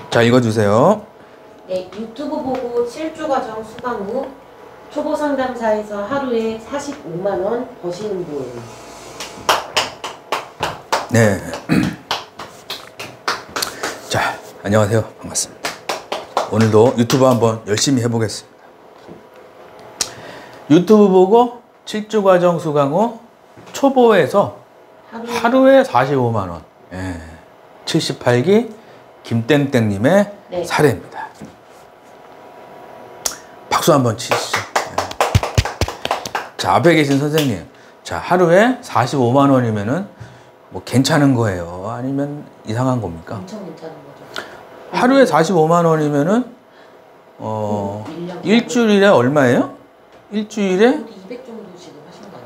자, 읽어주세요. 네, 유튜브 보고 7주 과정 수강 후 초보 상담사에서 하루에 45만 원 버시는 분. 네. 자, 안녕하세요. 반갑습니다. 오늘도 유튜브 한번 열심히 해보겠습니다. 유튜브 보고 7주 과정 수강 후 초보에서 하루에 45만 원. 예. 78기 김땡땡님의 네. 사례입니다. 박수 한번 치시죠. 예. 자, 앞에 계신 선생님. 자, 하루에 45만 원이면은 뭐 괜찮은 거예요? 아니면 이상한 겁니까? 엄청 괜찮은 거죠. 하루에 45만 원이면은 일주일에 얼마예요? 일주일에 200 정도 지금 하시는 거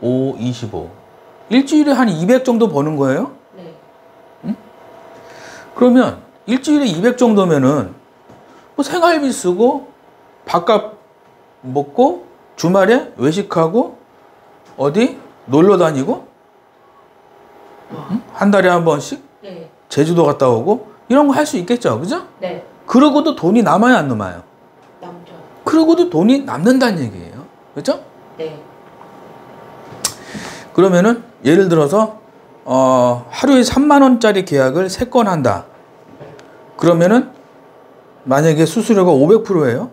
아니에요? 25. 일주일에 한 200 정도 버는 거예요? 네. 응? 그러면 일주일에 200 정도면은 뭐 생활비 쓰고 밥값 먹고 주말에 외식하고 어디 놀러 다니고 응? 한 달에 한 번씩 네. 제주도 갔다 오고 이런 거 할 수 있겠죠, 그죠? 네. 그러고도 돈이 남아요, 안 남아요? 남죠. 그러고도 돈이 남는다는 얘기예요, 그죠? 네. 그러면은 예를 들어서 하루에 3만 원짜리 계약을 3건 한다. 그러면은 만약에 수수료가 500%예요.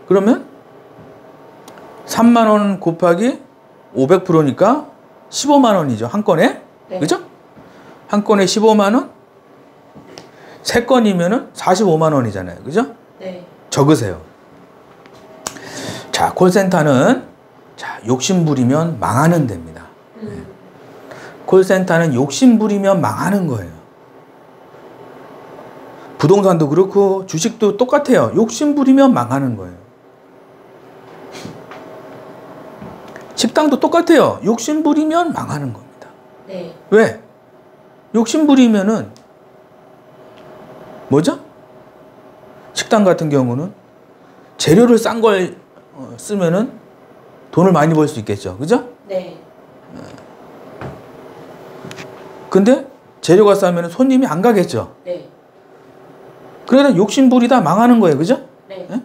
그러면 3만 원 곱하기 500%니까 15만 원이죠. 한 건에. 네. 그죠? 한 건에 15만 원? 3건이면은 45만 원이잖아요. 그죠? 네. 적으세요. 자, 콜센터는 자, 욕심 부리면 망하는 데입니다. 콜센터는 욕심 부리면 망하는 거예요. 부동산도 그렇고 주식도 똑같아요. 욕심 부리면 망하는 거예요. 식당도 똑같아요. 욕심 부리면 망하는 겁니다. 네. 왜? 욕심 부리면은 뭐죠? 식당 같은 경우는 재료를 싼 걸 쓰면은 돈을 많이 벌 수 있겠죠. 그죠? 네. 근데 재료가 싸면 손님이 안 가겠죠. 네. 그러다 욕심 부리다 망하는 거예요. 그죠? 네. 네?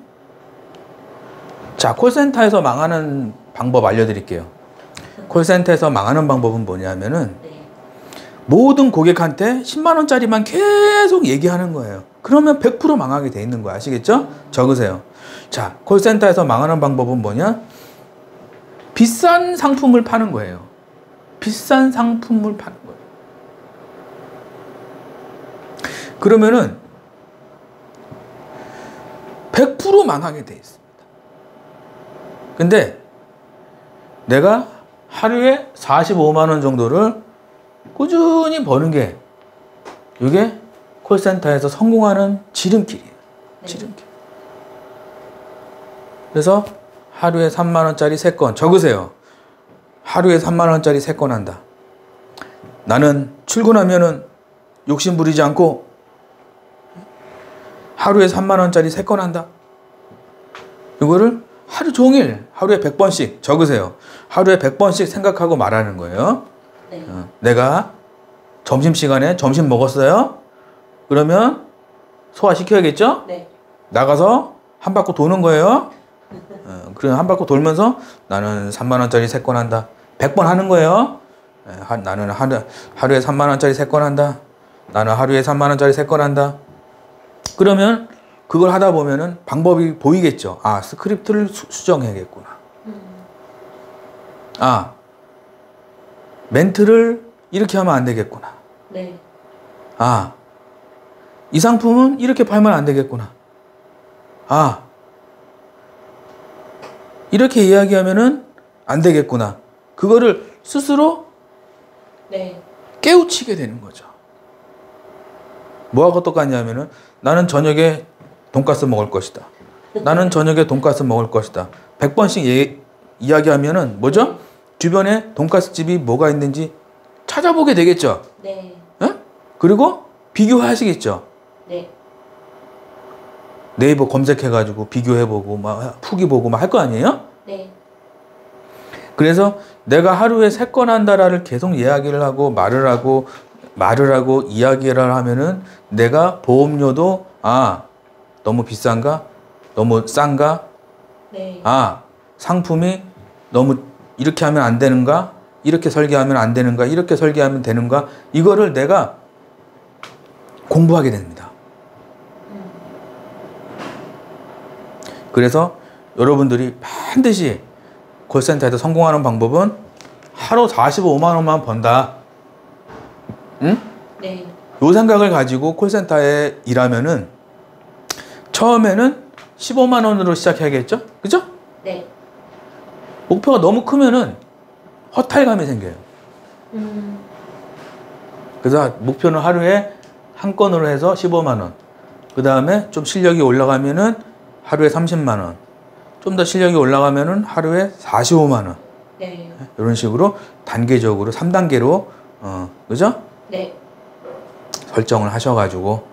자, 콜센터에서 망하는 방법 알려드릴게요. 콜센터에서 망하는 방법은 뭐냐면은 네. 모든 고객한테 10만 원짜리만 계속 얘기하는 거예요. 그러면 100% 망하게 돼 있는 거야. 아시겠죠? 적으세요. 자, 콜센터에서 망하는 방법은 뭐냐? 비싼 상품을 파는 거예요. 비싼 상품을 파는 거예요. 그러면은 100% 망하게 돼 있습니다. 근데 내가 하루에 45만 원 정도를 꾸준히 버는 게 이게 콜센터에서 성공하는 지름길이에요. 지름길. 그래서 하루에 3만 원짜리 3건 적으세요. 하루에 3만 원짜리 3건 한다. 나는 출근하면은 욕심 부리지 않고 하루에 3만 원짜리 3건 한다. 이거를 하루 종일 하루에 100번씩 적으세요. 하루에 100번씩 생각하고 말하는 거예요. 네. 내가 점심시간에 점심 먹었어요? 그러면 소화시켜야겠죠? 네. 나가서 한 바퀴 도는 거예요. 그럼 한 바퀴 돌면서 나는 3만 원짜리 3건 한다. 100번 하는 거예요. 나는 하루에 3만 원짜리 3건 한다. 나는 하루에 3만 원짜리 3건 한다. 그러면 그걸 하다 보면은 방법이 보이겠죠. 아, 스크립트를 수정해야겠구나. 아, 멘트를 이렇게 하면 안 되겠구나. 네. 아, 이 상품은 이렇게 팔면 안 되겠구나. 아, 이렇게 이야기하면은 안 되겠구나. 그거를 스스로 네. 깨우치게 되는 거죠. 뭐하고 똑같냐면은 나는 저녁에 돈가스 먹을 것이다. 나는 저녁에 돈가스 먹을 것이다. 100번씩 이야기하면은 뭐죠? 주변에 돈가스 집이 뭐가 있는지 찾아보게 되겠죠. 네. 에? 그리고 비교하시겠죠. 네. 네이버 검색해가지고 비교해보고 막 후기 보고 막 할 거 아니에요? 네. 그래서 내가 하루에 3건 한다라를 계속 이야기를 하고 말을 하고 말을 하고 이야기를 하면은 내가 보험료도 너무 비싼가? 너무 싼가? 네. 상품이 너무 이렇게 하면 안 되는가? 이렇게 설계하면 안 되는가? 이렇게 설계하면 되는가? 이거를 내가 공부하게 됩니다. 그래서 여러분들이 반드시 콜센터에서 성공하는 방법은 하루 45만 원만 번다. 응? 네. 요 생각을 가지고 콜센터에 일하면은 처음에는 15만 원으로 시작해야겠죠? 그죠? 네. 목표가 너무 크면은 허탈감이 생겨요. 그래서 목표는 하루에 한 건으로 해서 15만 원. 그 다음에 좀 실력이 올라가면은 하루에 30만 원. 좀 더 실력이 올라가면은 하루에 45만 원. 네. 이런 식으로 단계적으로 3단계로 그죠? 네. 설정을 하셔가지고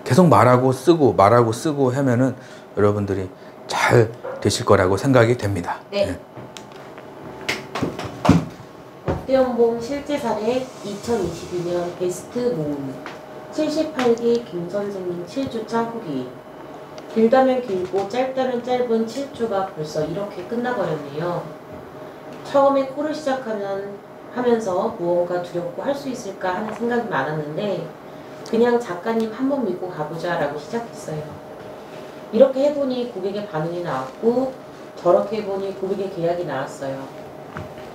계속 말하고 쓰고 하면은 여러분들이 잘 되실 거라고 생각이 됩니다. 네. 롯데연봉 실제 사례 2022년 베스트 모음 78기 김선생님 7주차 후기. 길다면 길고 짧다면 짧은 7주가 벌써 이렇게 끝나버렸네요. 처음에 코를 하면서 무언가 두렵고 할 수 있을까 하는 생각이 많았는데 그냥 작가님 한번 믿고 가보자 라고 시작했어요. 이렇게 해보니 고객의 반응이 나왔고 저렇게 해보니 고객의 계약이 나왔어요.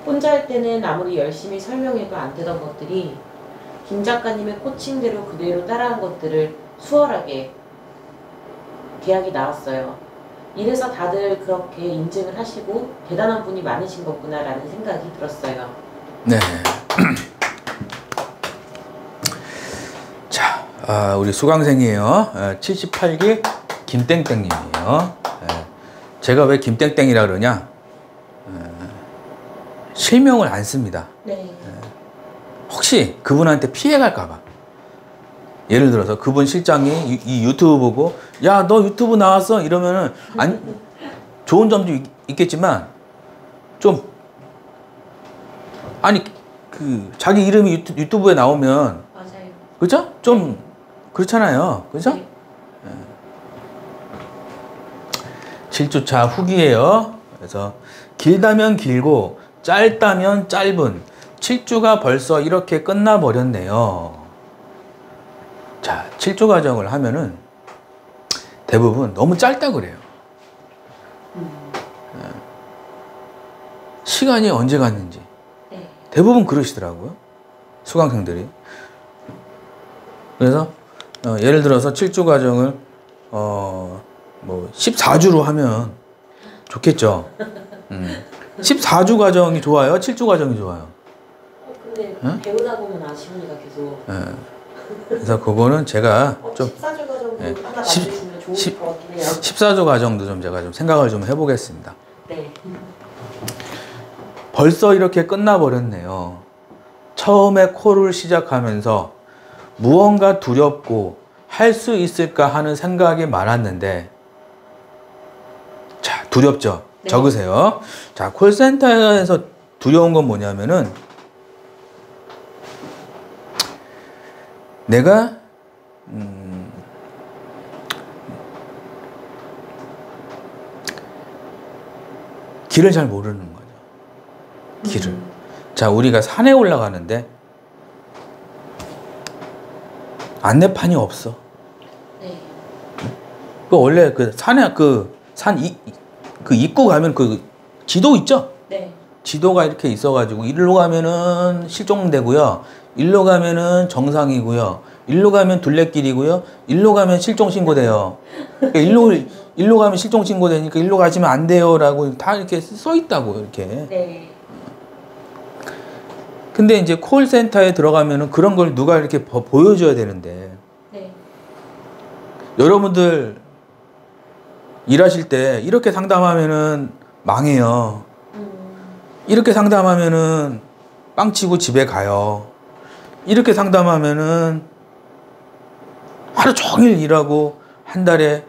혼자 할 때는 아무리 열심히 설명해도 안 되던 것들이 김 작가님의 코칭대로 그대로 따라한 것들을 수월하게 계약이 나왔어요. 이래서 다들 그렇게 인증을 하시고 대단한 분이 많으신 거구나 라는 생각이 들었어요. 네. 자, 우리 수강생이에요. 78기 김땡땡님이에요. 제가 왜 김땡땡이라 그러냐? 실명을 안 씁니다. 네. 혹시 그분한테 피해갈까봐. 예를 들어서 그분 실장이 이 유튜브 보고 야, 너 유튜브 나왔어? 이러면은 좋은 점도 있겠지만 좀 자기 이름이 유튜브에 나오면 맞아요. 그죠? 좀 그렇잖아요. 그죠? 네. 7주차 후기예요. 그래서 길다면 길고 짧다면 짧은 7주가 벌써 이렇게 끝나버렸네요. 자, 7주 과정을 하면은 대부분 너무 짧다 그래요. 시간이 언제 갔는지 네. 대부분 그러시더라고요. 수강생들이. 그래서 예를 들어서 7주 과정을 뭐 14주로 하면 좋겠죠. 14주 과정이 좋아요? 7주 과정이 좋아요? 근데 응? 배우다 보면 아쉬우니까 계속. 그래서 그거는 제가 좀 14주 과정도 네. 하나 만드시면 좋을 것 같긴 해요. 14주 과정도 좀 제가 좀 생각을 좀 해보겠습니다. 네. 벌써 이렇게 끝나버렸네요. 처음에 콜을 시작하면서 무언가 두렵고 할 수 있을까 하는 생각이 많았는데, 자, 두렵죠? 네. 적으세요. 자, 콜센터에서 두려운 건 뭐냐면은 내가 길을 잘 모르는 거죠. 길을. 자, 우리가 산에 올라가는데 안내판이 없어. 네. 그 원래 그 산에 그 입구 가면 그 지도 있죠? 네. 지도가 이렇게 있어가지고 일로 가면은 실종되고요. 일로 가면은 정상이고요. 일로 가면 둘레길이고요. 일로 가면 실종 신고돼요. 그러니까 일로 가면 실종 신고되니까 일로 가시면 안 돼요라고 다 이렇게 써 있다고 이렇게. 네. 근데 이제 콜센터에 들어가면은 그런 걸 누가 이렇게 보여줘야 되는데 네. 여러분들 일하실 때 이렇게 상담하면은 망해요. 이렇게 상담하면은 빵치고 집에 가요. 이렇게 상담하면은 하루 종일 일하고 한 달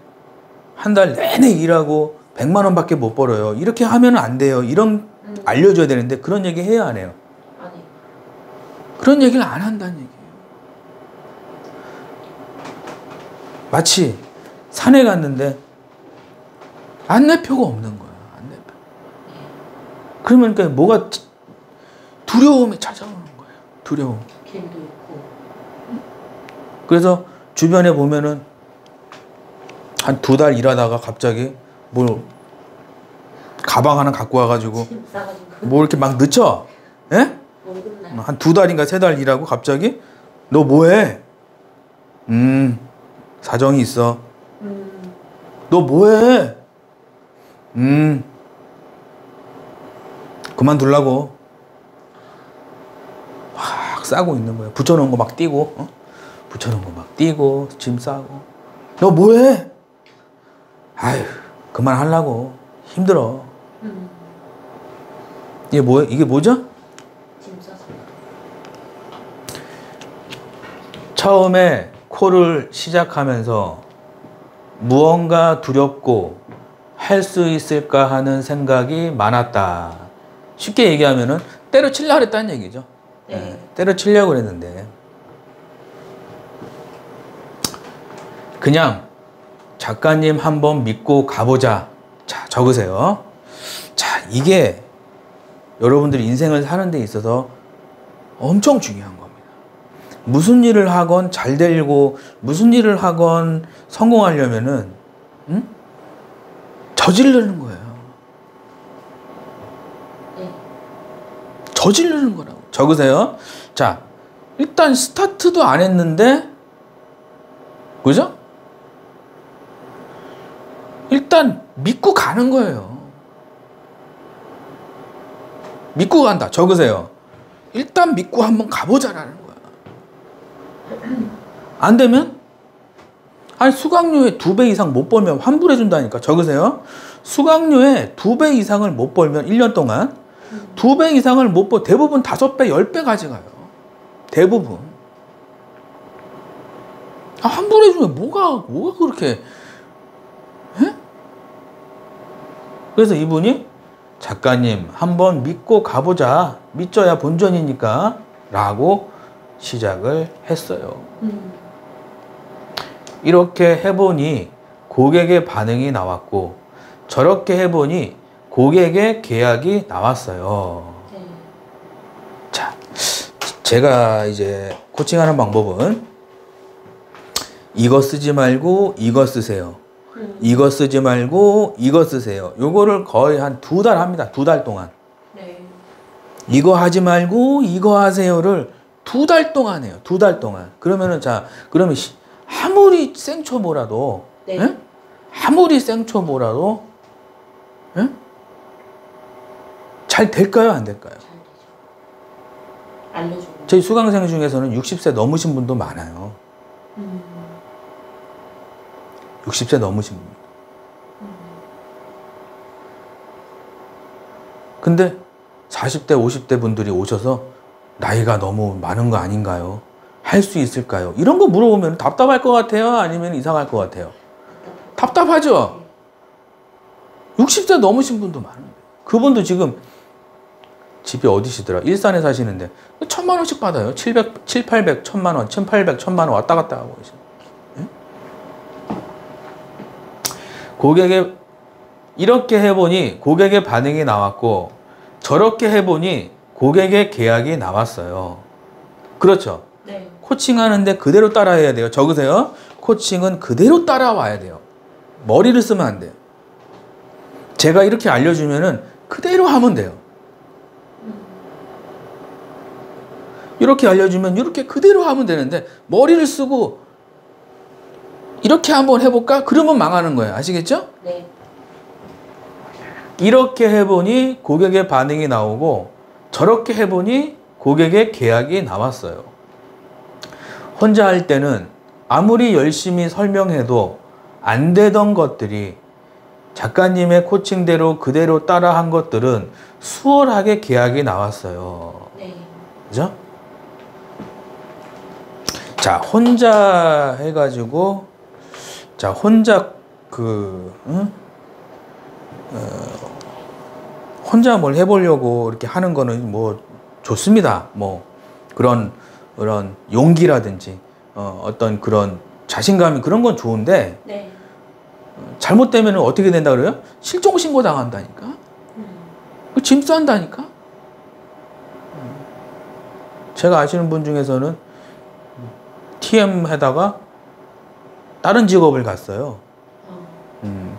내내 일하고 100만 원밖에 못 벌어요. 이렇게 하면 안 돼요. 이런 알려줘야 되는데 그런 얘기 해야 안 해요. 아니. 그런 얘기를 안 한다는 얘기예요. 마치 산에 갔는데 안내표가 없는 거야. 안내표. 그러면 그러니까 뭐가 두려움이 찾아오는 거예요. 두려움. 길도 있고. 그래서 주변에 보면은 한 2달 일하다가 갑자기 뭐 가방 하나 갖고 와가지고 짐 싸가지고. 뭐 이렇게 막 늦춰. 예? 월급날. 한 2달인가 3달 일하고 갑자기 너 뭐해? 사정이 있어. 너 뭐해? 그만둘라고. 확 싸고 있는 거야. 붙여놓은 거 막 띄고, 붙여놓은 거 막 띄고, 짐 싸고. 너 뭐해? 아휴, 그만하려고. 힘들어. 이게 뭐죠? 짐 싸서. 처음에 코를 시작하면서 무언가 두렵고 할 수 있을까 하는 생각이 많았다. 쉽게 얘기하면은 때려치려고 그랬다는 얘기죠. 네. 때려치려고 그랬는데 그냥 작가님 한번 믿고 가보자. 자, 적으세요. 자, 이게 여러분들이 인생을 사는 데 있어서 엄청 중요한 겁니다. 무슨 일을 하건 잘 되고 무슨 일을 하건 성공하려면은 저지르는 거예요. 네. 저지르는 거라고. 적으세요. 자, 일단 스타트도 안 했는데, 그죠? 일단 믿고 가는 거예요. 믿고 간다. 적으세요. 일단 믿고 한번 가보자라는 거야. 안 되면? 아니, 수강료의 2배 이상 못 벌면 환불해 준다니까. 적으세요. 수강료의 2배 이상을 못 벌면 1년 동안 2배 이상을 못 벌, 대부분 5배, 10배 가져가요. 대부분. 아, 환불해 주면 뭐가 그렇게, 에? 그래서 이분이 작가님 한번 믿고 가보자. 믿져야 본전이니까. 라고 시작을 했어요. 이렇게 해보니 고객의 반응이 나왔고 저렇게 해보니 고객의 계약이 나왔어요. 네. 자, 제가 이제 코칭하는 방법은 이거 쓰지 말고 이거 쓰세요. 이거 쓰지 말고 이거 쓰세요. 요거를 거의 한 2달 합니다. 2달 동안. 네. 이거 하지 말고 이거 하세요를 2달 동안 해요. 2달 동안. 그러면은 그러면 아무리 생초보라도, 네. 예? 아무리 생초보라도, 예? 잘 될까요? 안 될까요? 잘 되죠. 알려주고. 저희 수강생 중에서는 60세 넘으신 분도 많아요. 60세 넘으신 분. 근데 40대, 50대 분들이 오셔서 나이가 너무 많은 거 아닌가요? 할 수 있을까요? 이런 거 물어보면 답답할 것 같아요? 아니면 이상할 것 같아요? 답답하죠? 60세 넘으신 분도 많은데. 그분도 지금 집이 어디시더라? 일산에 사시는데 1,000만 원씩 받아요. 700, 800, 1,000만 원, 1,800, 1,000만 원 왔다 갔다 하고 계세요. 예? 고객의 이렇게 해보니 고객의 반응이 나왔고 저렇게 해보니 고객의 계약이 나왔어요. 그렇죠? 네. 코칭하는데 그대로 따라해야 돼요. 적으세요. 코칭은 그대로 따라와야 돼요. 머리를 쓰면 안 돼요. 제가 이렇게 알려주면은 그대로 하면 돼요. 이렇게 알려주면 이렇게 그대로 하면 되는데 머리를 쓰고 이렇게 한번 해볼까? 그러면 망하는 거예요. 아시겠죠? 네. 이렇게 해보니 고객의 반응이 나오고 저렇게 해보니 고객의 계약이 나왔어요. 혼자 할 때는 아무리 열심히 설명해도 안 되던 것들이 작가님의 코칭대로 그대로 따라한 것들은 수월하게 계약이 나왔어요. 네. 그죠? 자, 혼자 해가지고, 자, 혼자 혼자 뭘 해보려고 이렇게 하는 거는 뭐 좋습니다. 뭐, 그런 용기라든지 어떤 그런 자신감이 그런 건 좋은데 네. 잘못되면 어떻게 된다 그래요? 실종 신고 당한다니까. 짐 싼다니까. 제가 아시는 분 중에서는 TM 해다가 다른 직업을 갔어요.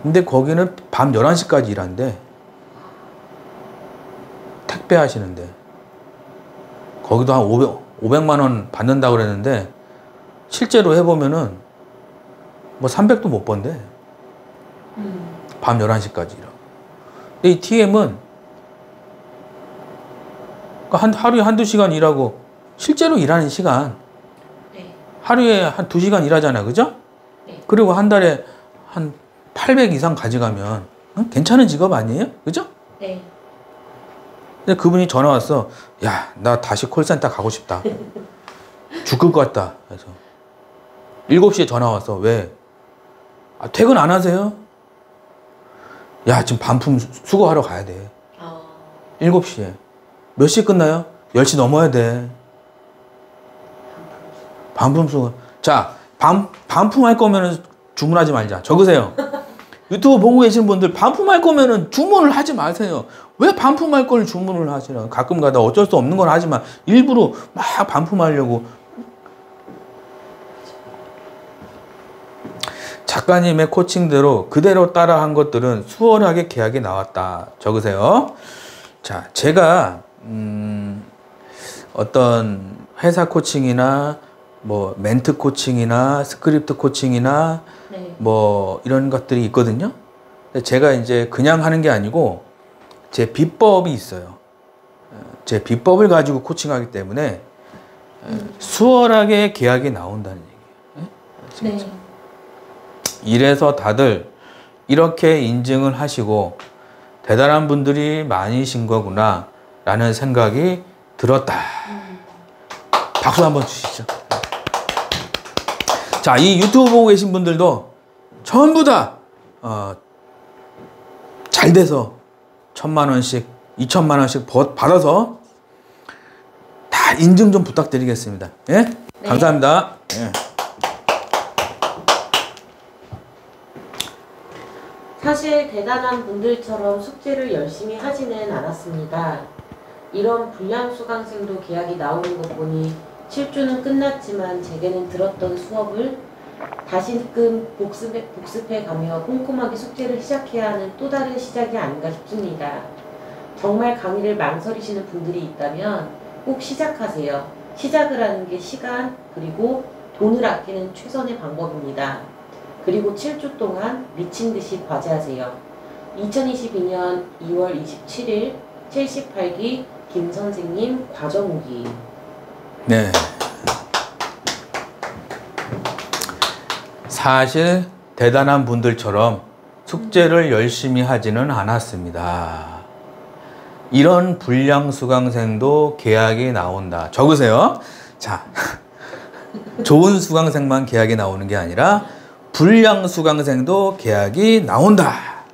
근데 거기는 밤 11시까지 일한대. 택배 하시는데. 거기도 한 500만 원 받는다고 그랬는데 실제로 해보면은 뭐 300도 못 번대. 밤 11시까지 일하고. 근데 이 TM은 하루에 한두 시간 일하고 실제로 일하는 시간 네. 하루에 한 2시간 일하잖아요. 그죠? 네. 그리고 한 달에 한 800 이상 가져가면 괜찮은 직업 아니에요? 그죠? 네. 근데 그분이 전화 왔어. 야, 나 다시 콜센터 가고 싶다. 죽을 것 같다. 그래서 7시에 전화 왔어. 왜? 아, 퇴근 안 하세요? 야, 지금 반품 수거하러 가야 돼. 7시에. 몇 시에 끝나요? 10시 넘어야 돼. 반품 수거. 자, 반품할 거면은 주문하지 말자. 적으세요. 유튜브 보고 계신 분들 반품할 거면은 주문을 하지 마세요. 왜 반품할 걸 주문을 하시나? 가끔 가다 어쩔 수 없는 건 하지만 일부러 막 반품하려고. 작가님의 코칭대로 그대로 따라한 것들은 수월하게 계약이 나왔다. 적으세요. 자, 제가 어떤 회사 코칭이나 뭐 멘트 코칭이나 스크립트 코칭이나 네. 뭐 이런 것들이 있거든요. 근데 제가 이제 그냥 하는 게 아니고 제 비법이 있어요. 제 비법을 가지고 코칭하기 때문에 수월하게 계약이 나온다는 얘기예요. 네. 이래서 다들 이렇게 인증을 하시고 대단한 분들이 많으신 거구나 라는 생각이 들었다. 박수 한번 주시죠. 자, 이 유튜브 보고 계신 분들도 전부 다 잘 돼서 1,000만 원씩 2,000만 원씩 받아서 다 인증 좀 부탁드리겠습니다. 예? 네. 감사합니다. 예. 사실 대단한 분들처럼 숙제를 열심히 하지는 않았습니다. 이런 불량 수강생도 계약이 나오는 것 보니 7주는 끝났지만 제게는 들었던 수업을 다시금 복습해 가며 꼼꼼하게 숙제를 시작해야 하는 또 다른 시작이 아닌가 싶습니다. 정말 강의를 망설이시는 분들이 있다면 꼭 시작하세요. 시작을 하는 게 시간 그리고 돈을 아끼는 최선의 방법입니다. 그리고 7주 동안 미친 듯이 과제하세요. 2022년 2월 27일 78기 김 선생님 과정 후기. 네. 사실 대단한 분들처럼 숙제를 열심히 하지는 않았습니다. 이런 불량 수강생도 계약이 나온다. 적으세요. 자, 좋은 수강생만 계약이 나오는 게 아니라 불량 수강생도 계약이 나온다.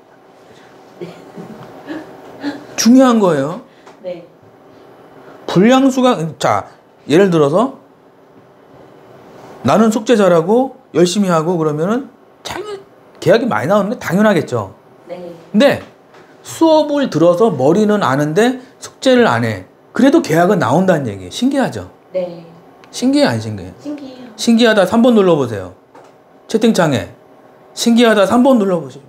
중요한 거예요. 네. 불량 수강, 자, 예를 들어서 나는 숙제 잘하고 열심히 하고 그러면은 계약이 많이 나오는 게 당연하겠죠. 네. 근데 수업을 들어서 머리는 아는데 숙제를 안 해. 그래도 계약은 나온다는 얘기예요. 신기하죠? 네. 신기해, 안 신기해? 신기해요. 신기하다 3번 눌러보세요. 채팅창에. 신기하다 3번 눌러보세요.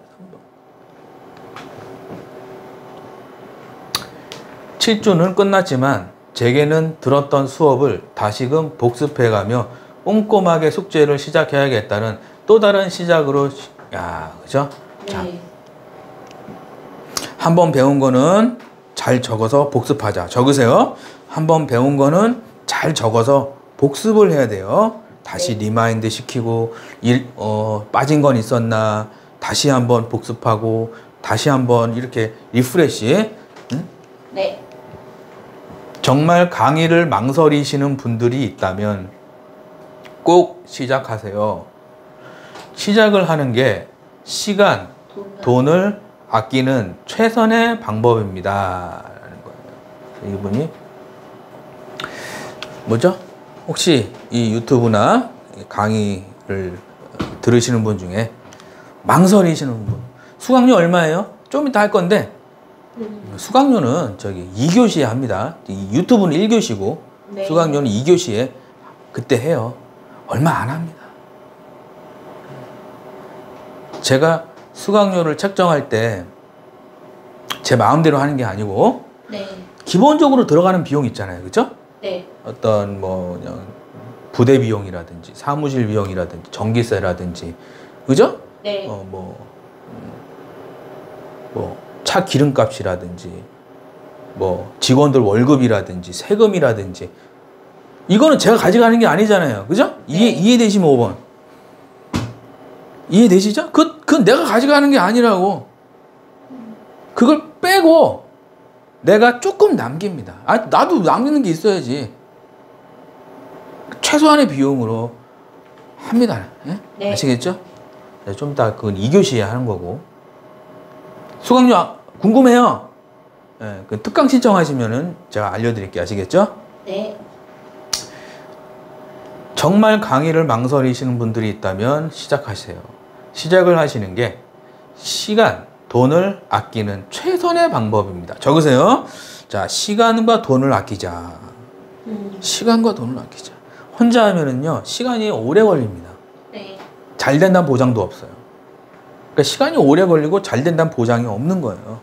7주는 끝났지만 제게는 들었던 수업을 다시금 복습해가며 꼼꼼하게 숙제를 시작해야겠다는 또 다른 시작으로 그죠? 네. 자, 한 번 배운 거는 잘 적어서 복습하자. 적으세요. 한 번 배운 거는 잘 적어서 복습을 해야 돼요. 다시 네. 리마인드 시키고 빠진 건 있었나 다시 한번 복습하고 다시 한번 이렇게 리프레시. 응? 네. 정말 강의를 망설이시는 분들이 있다면 꼭 시작하세요. 시작을 하는 게 시간, 돈을 아끼는 최선의 방법입니다. 라는 거예요. 이분이 뭐죠? 혹시 이 유튜브나 강의를 들으시는 분 중에 망설이시는 분, 수강료 얼마예요? 좀 이따 할 건데 수강료는 저기 2교시에 합니다. 이 유튜브는 1교시고 네. 수강료는 2교시에 그때 해요. 얼마 안 합니다. 제가 수강료를 책정할 때 제 마음대로 하는 게 아니고 네. 기본적으로 들어가는 비용 있잖아요. 그죠? 네. 어떤 뭐 그냥 부대 비용이라든지 사무실 비용이라든지 전기세라든지 그죠? 네. 뭐 차 기름값이라든지 뭐 직원들 월급이라든지 세금이라든지 이거는 제가 가져가는 게 아니잖아요. 그죠? 네. 이해되시면 5번. 이해되시죠? 그건 내가 가져가는 게 아니라고. 그걸 빼고 내가 조금 남깁니다. 아, 나도 남기는 게 있어야지. 최소한의 비용으로 합니다. 예? 네. 아시겠죠? 네, 좀 이따 그건 2교시에 하는 거고. 수강료 궁금해요? 예, 그 특강 신청하시면은 제가 알려드릴게요. 아시겠죠? 네. 정말 강의를 망설이시는 분들이 있다면 시작하세요. 시작을 하시는 게 시간, 돈을 아끼는 최선의 방법입니다. 적으세요. 자, 시간과 돈을 아끼자. 시간과 돈을 아끼자. 혼자 하면은요, 시간이 오래 걸립니다. 네. 잘 된다는 보장도 없어요. 그러니까 시간이 오래 걸리고 잘 된다는 보장이 없는 거예요.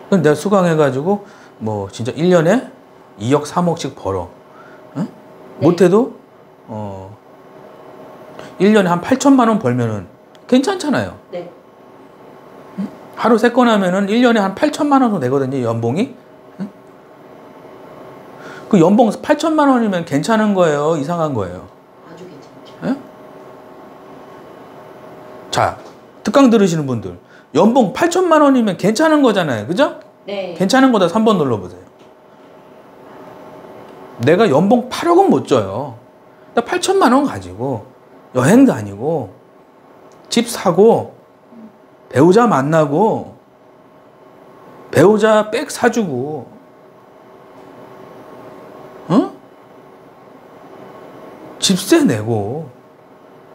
그럼 내가 수강해가지고, 뭐, 진짜 1년에 2억, 3억씩 벌어. 응? 네. 못해도, 1년에 한 8천만 원 벌면은 괜찮잖아요. 네. 하루 3건 하면은 1년에 한 8천만 원 정도 되거든요, 연봉이. 응? 그 연봉 8천만 원이면 괜찮은 거예요, 이상한 거예요. 아주 괜찮죠. 예? 자, 특강 들으시는 분들, 연봉 8천만 원이면 괜찮은 거잖아요, 그죠? 네. 괜찮은 거다 3번 눌러보세요. 내가 연봉 8억은 못 줘요. 나 8천만 원 가지고 여행 다니고 집 사고 배우자 만나고 배우자 백 사주고 집세 내고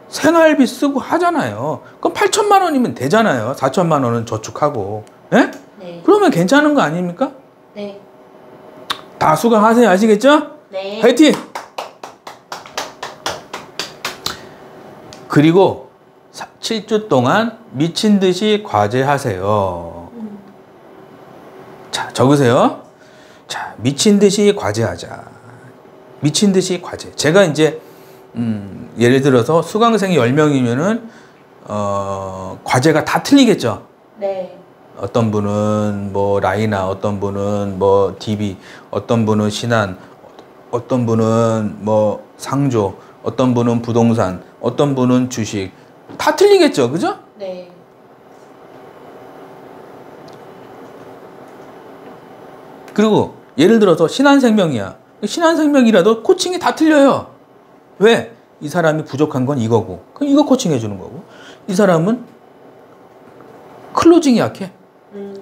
생활비 쓰고 하잖아요. 그럼 8천만 원이면 되잖아요. 4천만 원은 저축하고. 예? 네. 그러면 괜찮은 거 아닙니까? 네. 다 수강하세요. 아시겠죠? 네. 화이팅! 그리고 7주 동안 미친 듯이 과제하세요. 자, 적으세요. 자, 미친 듯이 과제하자. 미친 듯이 과제. 제가 이제 예를 들어서 수강생이 10명이면은 과제가 다 틀리겠죠. 네. 어떤 분은 뭐 라이나, 어떤 분은 뭐 DB, 어떤 분은 신한, 어떤 분은 뭐 상조, 어떤 분은 부동산, 어떤 분은 주식. 다 틀리겠죠. 그죠? 네. 그리고 예를 들어서 신한생명이야. 신한생명이라도 코칭이 다 틀려요. 왜? 이 사람이 부족한 건 이거고. 그럼 이거 코칭해 주는 거고. 이 사람은 클로징이 약해.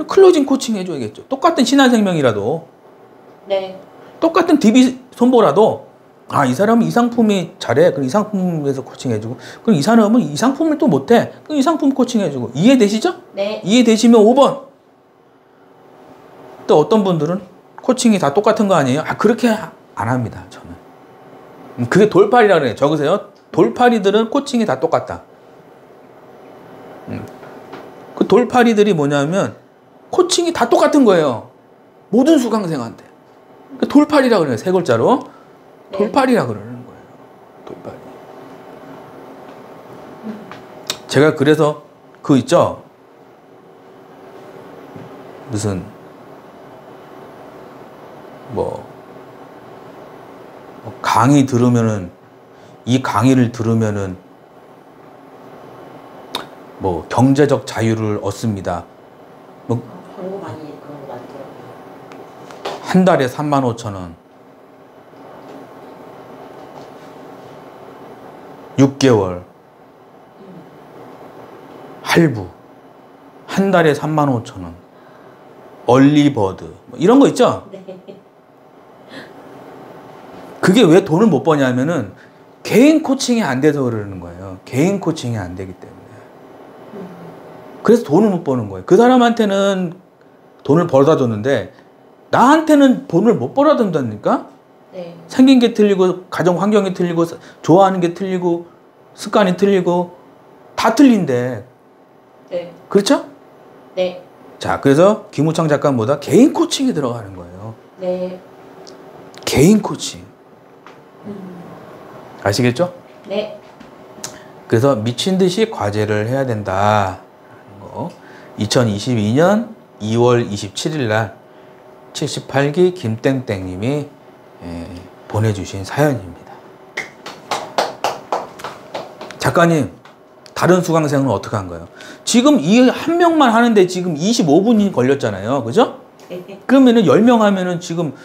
클로징 코칭 해줘야겠죠. 똑같은 신한생명이라도, 네. 똑같은 DB 손보라도, 아, 이 사람은 이 상품이 잘해. 그럼 이 상품에서 코칭해주고. 그럼 이 사람은 이 상품을 또 못해. 그럼 이 상품 코칭해주고. 이해되시죠? 네. 이해되시면 5번. 또 어떤 분들은 코칭이 다 똑같은 거 아니에요? 아, 그렇게 안 합니다, 저는. 그게 돌팔이라 그래요. 적으세요. 돌팔이들은 코칭이 다 똑같다. 그 돌팔이들이 뭐냐면 코칭이 다 똑같은 거예요. 모든 수강생한테. 그 돌팔이라 그래요. 세 글자로. 네. 돌팔이라 그러는 거예요. 돌팔이. 제가 그래서 그 있죠. 무슨 강의 들으면은, 이 강의를 들으면은 뭐 경제적 자유를 얻습니다. 뭐 광고 많이 그런 거 많더라고요. 한 달에 35,000원. 6개월. 할부. 한 달에 35,000원. 얼리버드. 뭐 이런 거 있죠? 네. 그게 왜 돈을 못 버냐면은 개인 코칭이 안 돼서 그러는 거예요. 개인 코칭이 안 되기 때문에. 그래서 돈을 못 버는 거예요. 그 사람한테는 돈을 벌어다 줬는데 나한테는 돈을 못 벌어다 준다니까? 네. 생긴 게 틀리고 가정 환경이 틀리고 좋아하는 게 틀리고 습관이 틀리고 다 틀린데. 네. 그렇죠? 네. 자, 그래서 김우창 작가보다 개인 코칭이 들어가는 거예요. 네. 개인 코칭. 아시겠죠? 네. 그래서 미친 듯이 과제를 해야 된다. 2022년 2월 27일 날 78기 김땡땡님이 보내주신 사연입니다. 작가님, 다른 수강생은 어떻게 한 거예요? 지금 이 한 명만 하는데 지금 25분이 걸렸잖아요. 그죠? 그러면은 10명 하면은 지금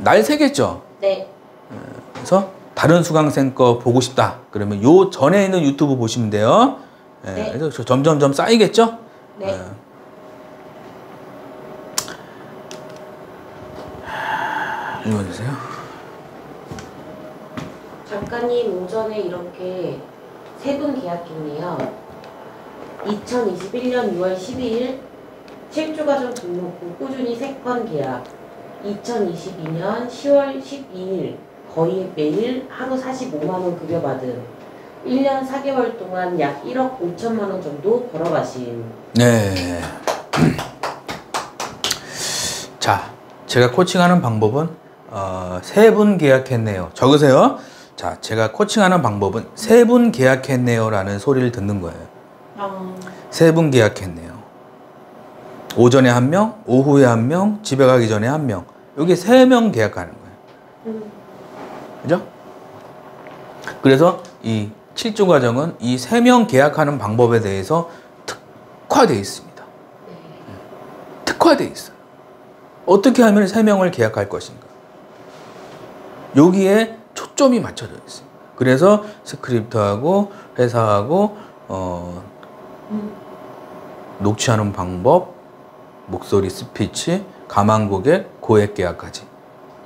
날 새겠죠? 네. 그래서 다른 수강생 거 보고 싶다. 그러면 요 전에 있는 유튜브 보시면 돼요. 네. 그래서 점점점 쌓이겠죠? 네. 읽어주세요. 작가님 오전에 이렇게 세 분 계약했네요. 2021년 6월 12일 7주 과정 등록 후 꾸준히 3건 계약. 2022년 10월 12일 거의 매일 하루 45만 원 급여 받음. 1년 4개월 동안 약 1억 5천만 원 정도 벌어가신. 네. 자, 제가 코칭하는 방법은 세 분 계약했네요. 적으세요. 자, 제가 코칭하는 방법은 세 분 계약했네요 라는 소리를 듣는 거예요. 세 분 계약했네요. 오전에 한 명, 오후에 한 명, 집에 가기 전에 한 명. 여기 3명 계약하는 거예요. 그죠? 그래서 이 7주 과정은 이 3명 계약하는 방법에 대해서 특화되어 있습니다. 특화되어 있어요. 어떻게 하면 3명을 계약할 것인가? 여기에 초점이 맞춰져 있습니다. 그래서 스크립트하고 회사하고 녹취하는 방법, 목소리 스피치, 가망 고객, 고액 계약까지,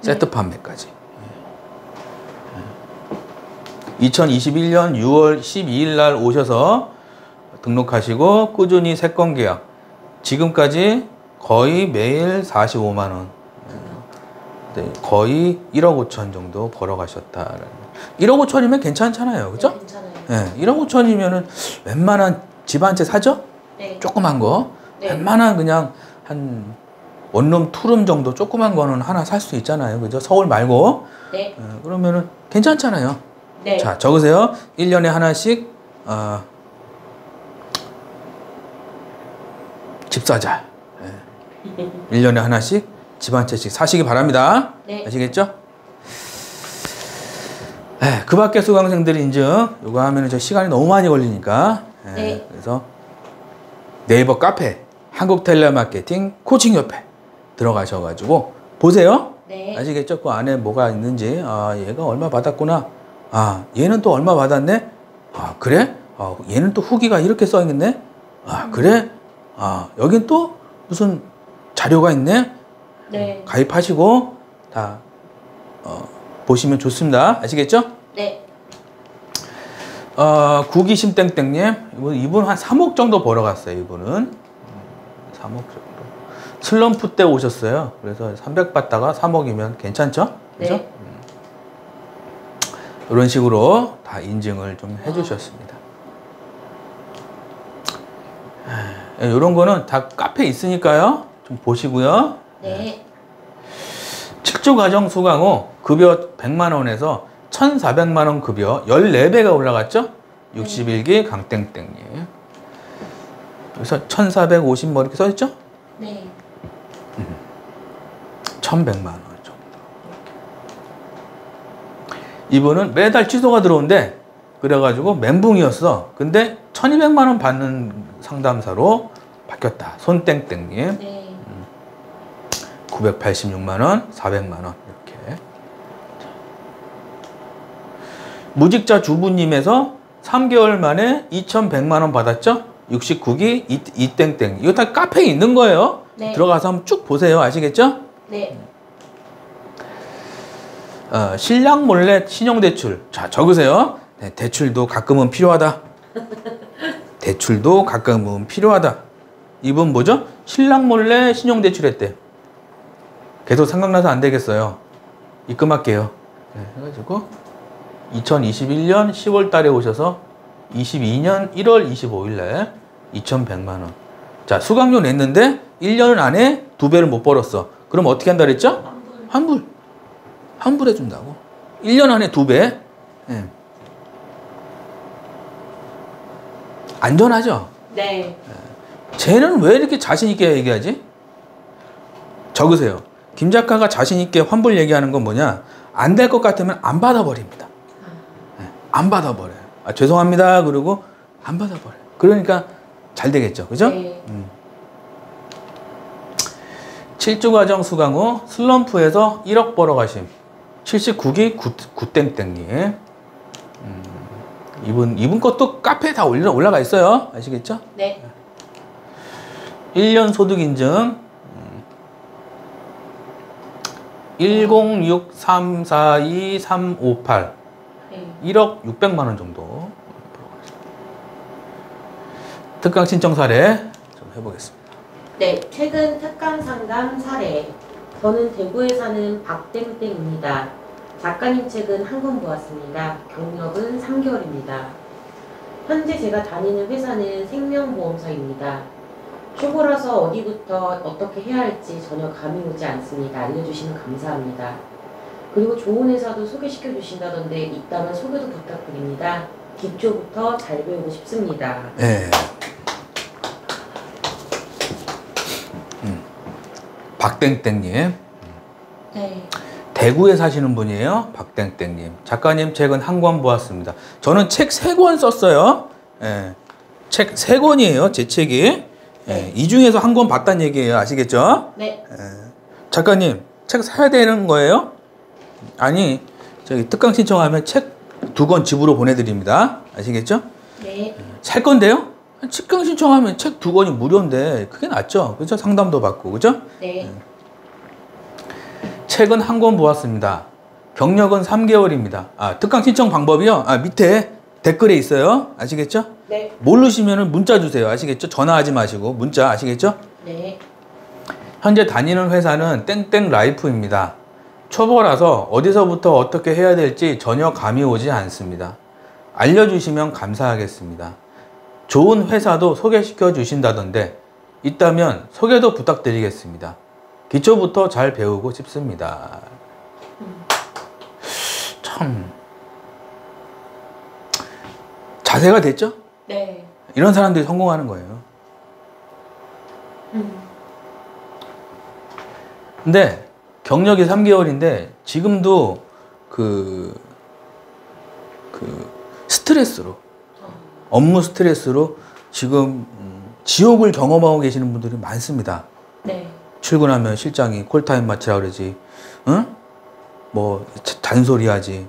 세트 판매까지. 2021년 6월 12일 날 오셔서 등록하시고 꾸준히 3건 계약. 지금까지 거의 매일 45만 원. 네, 거의 1억 5천 정도 벌어가셨다. 1억 5천이면 괜찮잖아요. 그죠? 네, 괜찮아요. 네, 1억 5천이면은 웬만한 집 한 채 사죠? 네. 조그만 거. 네. 웬만한 그냥 한 원룸, 투룸 정도 조그만 거는 하나 살 수 있잖아요. 그죠? 서울 말고. 네. 그러면은 괜찮잖아요. 네. 자, 적으세요. 1년에 하나씩, 집 사자. 1년에 하나씩 집 한 채씩 사시기 바랍니다. 네. 아시겠죠? 그 밖에 수강생들 인증, 이거 하면은 저 시간이 너무 많이 걸리니까. 네. 그래서 네이버 카페, 한국텔레마케팅 코칭협회 들어가셔가지고 보세요. 네. 아시겠죠? 그 안에 뭐가 있는지. 아, 얘가 얼마 받았구나. 아, 얘는 또 얼마 받았네? 아, 그래? 아, 얘는 또 후기가 이렇게 써있네? 아, 그래? 아, 여긴 또 무슨 자료가 있네? 네. 가입하시고 다 보시면 좋습니다. 아시겠죠? 네. 구기심 땡땡님, 이분 한 3억 정도 벌어갔어요. 이분은 3억 정도. 슬럼프 때 오셨어요. 그래서 300 받다가 3억이면 괜찮죠? 그죠? 네. 이런 식으로 다 인증을 좀 해주셨습니다. 이런 거는 다 카페에 있으니까요. 좀 보시고요. 네. 7주 과정 수강 후 급여 100만 원에서 1,400만 원 급여 14배가 올라갔죠? 61기 강땡땡님. 여기서 1,450 뭐 이렇게 써있죠? 네. 1,100만 원 정도. 이분은 매달 취소가 들어오는데 그래가지고 멘붕이었어. 근데 1,200만 원 받는 상담사로 바뀌었다. 손땡땡님. 네. 986만 원, 400만 원 이렇게. 무직자 주부님에서 3개월 만에 2,100만 원 받았죠? 69기 이땡땡. 이거 다 카페에 있는 거예요. 네. 들어가서 한번 쭉 보세요. 아시겠죠? 네. 신랑 몰래 신용대출. 자, 적으세요. 네, 대출도 가끔은 필요하다. 대출도 가끔은 필요하다. 이분 뭐죠? 신랑 몰래 신용대출했대. 계속 생각나서 안 되겠어요. 입금할게요. 네, 해가지고 2021년 10월 달에 오셔서 22년 1월 25일에 2,100만 원. 자, 수강료 냈는데 1년 안에 2배를 못 벌었어. 그럼 어떻게 한다 그랬죠? 환불. 환불해 준다고. 1년 안에 2배. 네. 안전하죠? 네. 쟤는 왜 이렇게 자신 있게 얘기하지? 적으세요. 김 작가가 자신 있게 환불 얘기하는 건 뭐냐? 안 될 것 같으면 안 받아버립니다. 네, 안 받아버려요. 아, 죄송합니다. 그러고 안 받아버려요. 그러니까 잘 되겠죠. 그죠? 네. 7주 과정 수강 후 슬럼프에서 1억 벌어가심. 79기 굿땡땡님. 이분 것도 카페에 다 올라가 있어요. 아시겠죠? 네. 1년 소득 인증 106342358 네. 1억 600만 원 정도. 특강 신청 사례 좀 해보겠습니다. 네, 최근 특강 상담 사례. 저는 대구에 사는 박땡땡입니다. 작가님 책은 한 권 보았습니다. 경력은 3개월입니다. 현재 제가 다니는 회사는 생명보험사입니다. 초보라서 어디부터 어떻게 해야 할지 전혀 감이 오지 않습니다. 알려주시면 감사합니다. 그리고 좋은 회사도 소개시켜 주신다던데 있다면 소개도 부탁드립니다. 기초부터 잘 배우고 싶습니다. 네. 박땡땡님. 네. 대구에 사시는 분이에요. 박땡땡님. 작가님 책은 한 권 보았습니다. 저는 책 3권 썼어요. 예. 책 3권이에요. 제 책이. 예. 이 중에서 한 권 봤다는 얘기예요. 아시겠죠? 네. 예. 작가님, 책 사야 되는 거예요? 아니, 저기 특강 신청하면 책 2권 집으로 보내드립니다. 아시겠죠? 네. 살 건데요? 특강 신청하면 책 2권이 무료인데 그게 낫죠? 그죠? 상담도 받고, 그죠? 네. 책은 한 권 보았습니다. 경력은 3개월입니다. 아, 특강 신청 방법이요? 아, 밑에 댓글에 있어요. 아시겠죠? 네. 모르시면 문자 주세요. 아시겠죠? 전화하지 마시고 문자 아시겠죠? 네. 현재 다니는 회사는 땡땡 라이프입니다. 초보라서 어디서부터 어떻게 해야 될지 전혀 감이 오지 않습니다. 알려주시면 감사하겠습니다. 좋은 회사도 소개시켜 주신다던데 있다면 소개도 부탁드리겠습니다. 기초부터 잘 배우고 싶습니다. 참 자세가 됐죠? 네. 이런 사람들이 성공하는 거예요. 근데 경력이 3개월인데 지금도 스트레스로 업무 스트레스로 지금 지옥을 경험하고 계시는 분들이 많습니다. 네. 출근하면 실장이 콜타임 맞추라 그러지, 응? 뭐 잔소리하지.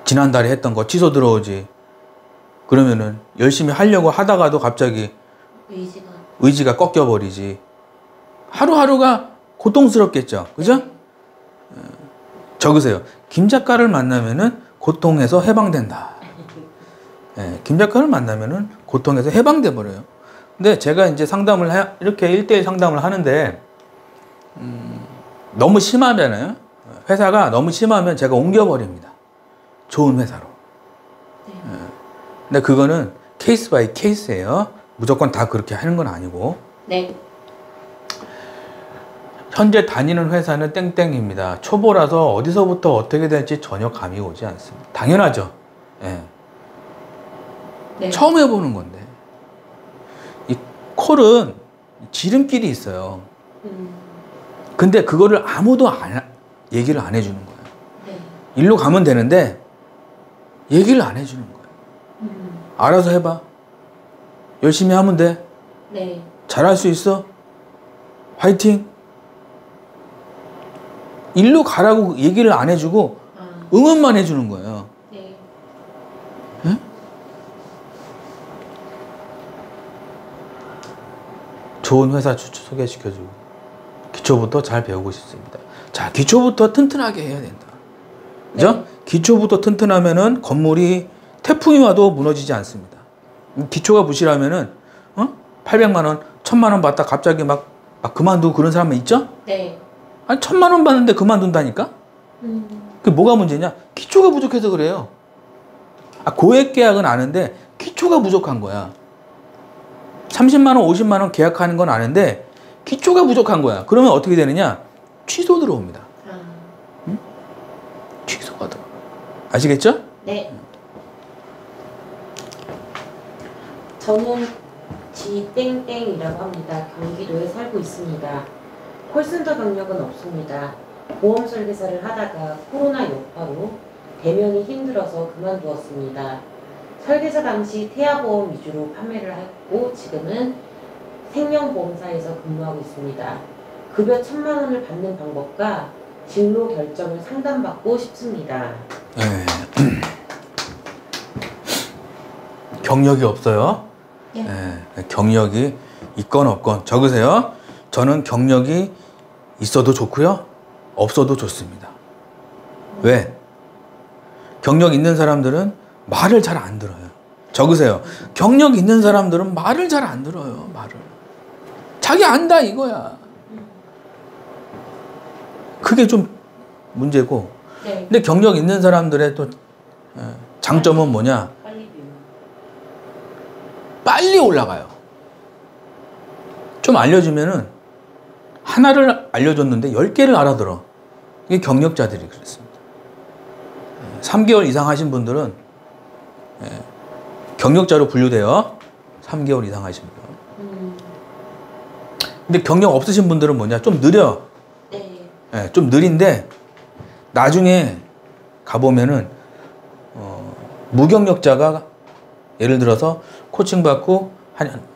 지난달에 했던 거 취소 들어오지. 그러면은 열심히 하려고 하다가도 갑자기 의지가 꺾여버리지. 하루하루가 고통스럽겠죠. 그죠? 적으세요. 김 작가를 만나면은 고통에서 해방된다. 네, 김 작가를 만나면은 고통에서 해방돼 버려요. 근데 제가 이제 이렇게 1대1 상담을 하는데 너무 심하잖아요. 회사가 너무 심하면 제가 옮겨버립니다. 좋은 회사로. 네. 근데 그거는 케이스 바이 케이스예요. 무조건 다 그렇게 하는 건 아니고. 네. 현재 다니는 회사는 땡땡입니다. 초보라서 어디서부터 어떻게 될지 전혀 감이 오지 않습니다. 당연하죠. 네. 네. 처음 해보는 건데. 이 콜은 지름길이 있어요. 근데 그거를 아무도 얘기를 안 해주는 거예요. 네. 일로 가면 되는데 얘기를 안 해주는 거예요. 알아서 해봐. 열심히 하면 돼. 네. 잘할 수 있어. 화이팅. 일로 가라고 얘기를 안 해주고 응원만 해주는 거예요. 네. 응? 좋은 회사 소개시켜주고 기초부터 잘 배우고 싶습니다. 자, 기초부터 튼튼하게 해야 된다. 그죠? 네. 기초부터 튼튼하면은 건물이 태풍이 와도 무너지지 않습니다. 기초가 부실하면은 800만 원, 1000만 원 받다 갑자기 막 그만두고 그런 사람은 있죠? 네. 아니 1000만 원 받는데 그만둔다니까? 그게 뭐가 문제냐? 기초가 부족해서 그래요. 고액 계약은 아는데 기초가 부족한 거야. 30만 원, 50만 원 계약하는 건 아는데 기초가 부족한 거야. 그러면 어떻게 되느냐? 취소 들어옵니다. 취소가 들어. 아시겠죠? 네. 저는 지땡땡이라고 합니다. 경기도에 살고 있습니다. 콜센터 경력은 없습니다. 보험 설계사를 하다가 코로나 여파로 대면이 힘들어서 그만두었습니다. 설계사 당시 태아보험 위주로 판매를 했고 지금은 생명보험사에서 근무하고 있습니다. 급여 1000만 원을 받는 방법과 진로 결정을 상담받고 싶습니다. 네. 경력이 없어요. 네. 네. 경력이 있건 없건 적으세요. 저는 경력이 있어도 좋고요. 없어도 좋습니다. 왜? 경력 있는 사람들은 말을 잘 안 들어요. 적으세요. 경력 있는 사람들은 말을 잘 안 들어요. 말을. 자기 안다 이거야. 그게 좀 문제고. 네. 근데 경력 있는 사람들의 또 장점은 뭐냐? 빨리 올라가요. 좀 알려주면은 하나를 알려줬는데 10개를 알아들어. 이게 경력자들이 그렇습니다. 3개월 이상 하신 분들은 경력자로 분류돼요. 3개월 이상 하신 분. 근데 경력 없으신 분들은 뭐냐? 좀 느려. 네. 좀 느린데 나중에 가보면은 무경력자가 예를 들어서 코칭 받고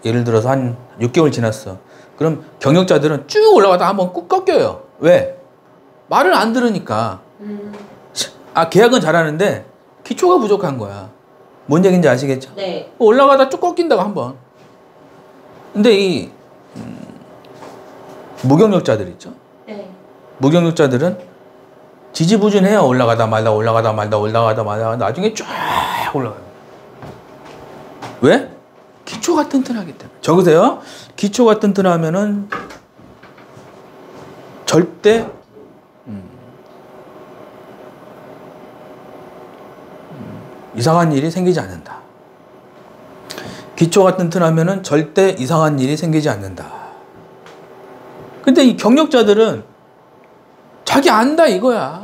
예를 들어서 한 6개월 지났어. 그럼 경력자들은 쭉 올라가다 한번 꾹 꺾여요. 왜? 말을 안 들으니까. 계약은 잘하는데 기초가 부족한 거야. 뭔 얘기인지 아시겠죠? 네. 올라가다 쭉 꺾인다고 한번. 근데 이 무경력자들 있죠? 네. 무경력자들은 지지부진해요. 올라가다 말다 올라가다 말다 올라가다 말다 나중에 쫙 올라가요. 왜? 기초가 튼튼하기 때문에. 적으세요. 기초가 튼튼하면은 절대 이상한 일이 생기지 않는다. 기초가 튼튼하면은 절대 이상한 일이 생기지 않는다. 근데 이 경력자들은 자기 안다 이거야.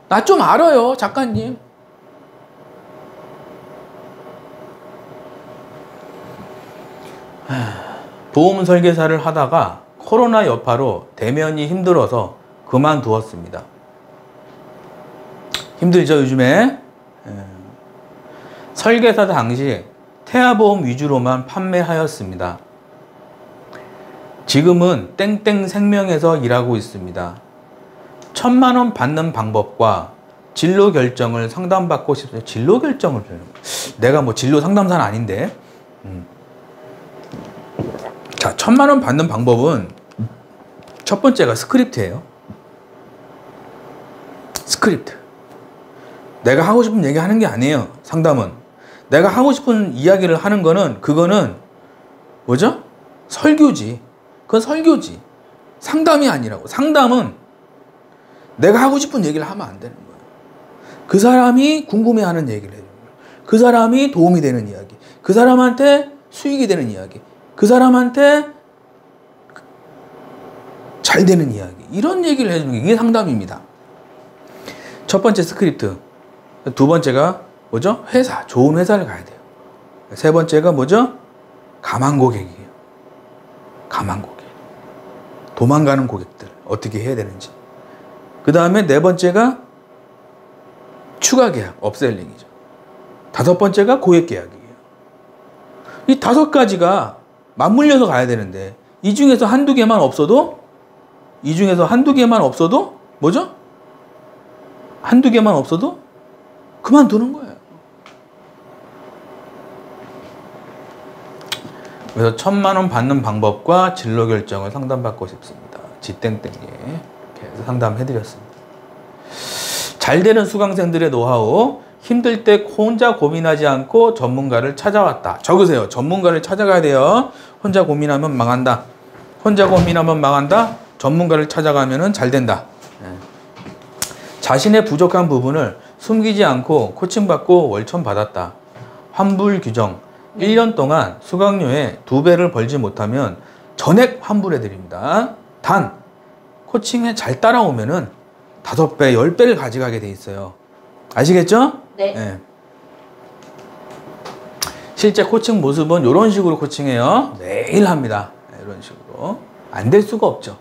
나 좀 알아요, 작가님. 보험 설계사를 하다가 코로나 여파로 대면이 힘들어서 그만두었습니다. 힘들죠, 요즘에? 설계사 당시 태아보험 위주로만 판매하였습니다. 지금은 땡땡 생명에서 일하고 있습니다. 1000만 원 받는 방법과 진로 결정을 상담받고 싶습니다. 진로 결정을 내가 뭐 진로 상담사는 아닌데. 자, 1000만 원 받는 방법은 첫 번째가 스크립트예요. 스크립트. 내가 하고 싶은 얘기 하는 게 아니에요. 상담은. 내가 하고 싶은 이야기를 하는 거는 그거는 뭐죠? 설교지. 그건 설교지. 상담이 아니라고. 상담은 내가 하고 싶은 얘기를 하면 안 되는 거예요. 그 사람이 궁금해하는 얘기를 해요. 그 사람이 도움이 되는 이야기. 그 사람한테 수익이 되는 이야기. 그 사람한테 잘 되는 이야기. 이런 얘기를 해주는 게 이게 상담입니다. 첫 번째 스크립트. 두 번째가 뭐죠? 회사. 좋은 회사를 가야 돼요. 세 번째가 뭐죠? 가망 고객이에요. 가망 고객. 도망가는 고객들. 어떻게 해야 되는지. 그 다음에 네 번째가 추가 계약, 업셀링이죠. 다섯 번째가 고액 계약이에요. 이 다섯 가지가 맞물려서 가야 되는데 이 중에서 한두 개만 없어도 뭐죠? 한두 개만 없어도 그만두는 거예요. 그래서 1000만 원 받는 방법과 진로 결정을 상담받고 싶습니다. 지땡땡이 이렇게 해서 상담해드렸습니다. 잘 되는 수강생들의 노하우. 힘들 때 혼자 고민하지 않고 전문가를 찾아왔다. 적으세요. 전문가를 찾아가야 돼요. 혼자 고민하면 망한다. 혼자 고민하면 망한다. 전문가를 찾아가면 잘 된다. 자신의 부족한 부분을 숨기지 않고 코칭받고 월천 받았다. 환불 규정. 1년 동안 수강료의 2배를 벌지 못하면 전액 환불해드립니다. 단 코칭에 잘 따라오면은 5배, 10배를 가져가게 돼 있어요. 아시겠죠? 네. 네. 실제 코칭 모습은 이런 식으로 코칭해요. 매일 합니다. 이런 식으로. 안 될 수가 없죠.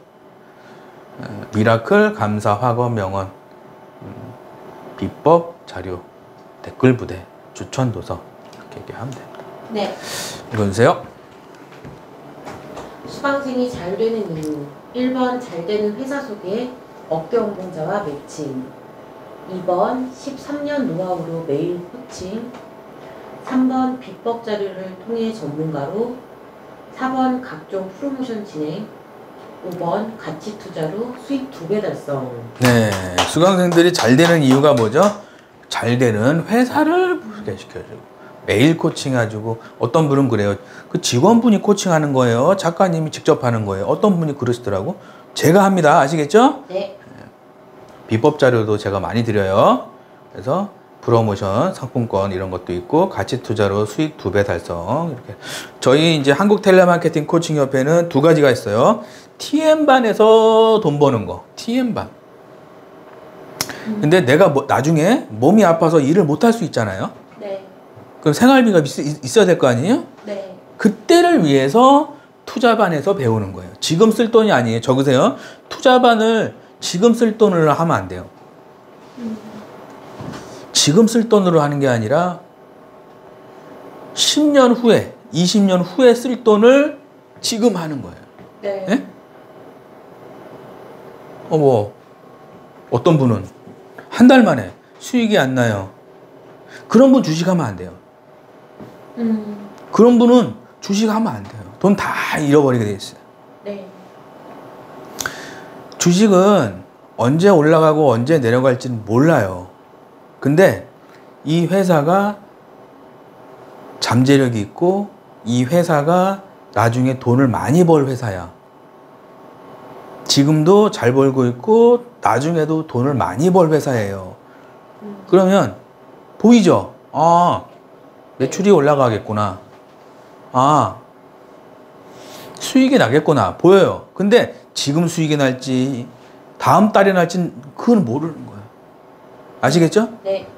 미라클, 감사, 학원, 명언, 비법, 자료, 댓글 부대, 추천 도서 이렇게 얘기하면 됩니다. 네. 읽어주세요. 수강생이 잘 되는 이유. 1번 잘 되는 회사 소개, 업계 연봉자와 매칭. 2번 13년 노하우로 매일 코칭. 3번 비법 자료를 통해 전문가로. 4번 각종 프로모션 진행. 5번 가치 투자로 수익 2배 달성. 네, 수강생들이 잘 되는 이유가 뭐죠? 잘 되는 회사를 소개시켜주고 매일 코칭해주고. 어떤 분은 그래요. 그 직원분이 코칭하는 거예요. 작가님이 직접 하는 거예요. 어떤 분이 그러시더라고. 제가 합니다. 아시겠죠? 네. 비법 자료도 제가 많이 드려요. 그래서 프로모션, 상품권 이런 것도 있고 가치 투자로 수익 2배 달성. 이렇게. 저희 이제 한국 텔레마케팅 코칭 협회는 2가지가 있어요. TM반에서 돈 버는 거. TM반. 근데 내가 나중에 몸이 아파서 일을 못 할 수 있잖아요. 네. 그럼 생활비가 있어야 될 거 아니에요? 네. 그때를 위해서 투자반에서 배우는 거예요. 지금 쓸 돈이 아니에요. 적으세요. 투자반을 지금 쓸 돈으로 하면 안 돼요. 지금 쓸 돈으로 하는 게 아니라 10년 후에, 20년 후에 쓸 돈을 지금 하는 거예요. 네. 예? 어떤 분은 한 달 만에 수익이 안 나요. 그런 분 주식하면 안 돼요. 그런 분은 주식하면 안 돼요. 돈 다 잃어버리게 돼 있어요. 네. 주식은 언제 올라가고 언제 내려갈지는 몰라요. 근데 이 회사가 잠재력이 있고 이 회사가 나중에 돈을 많이 벌 회사야. 지금도 잘 벌고 있고 나중에도 돈을 많이 벌 회사예요. 그러면 보이죠? 아, 매출이 올라가겠구나. 아, 수익이 나겠구나. 보여요. 근데 지금 수익이 날지 다음 달에 날지 그건 모르는 거예요. 아시겠죠? 네.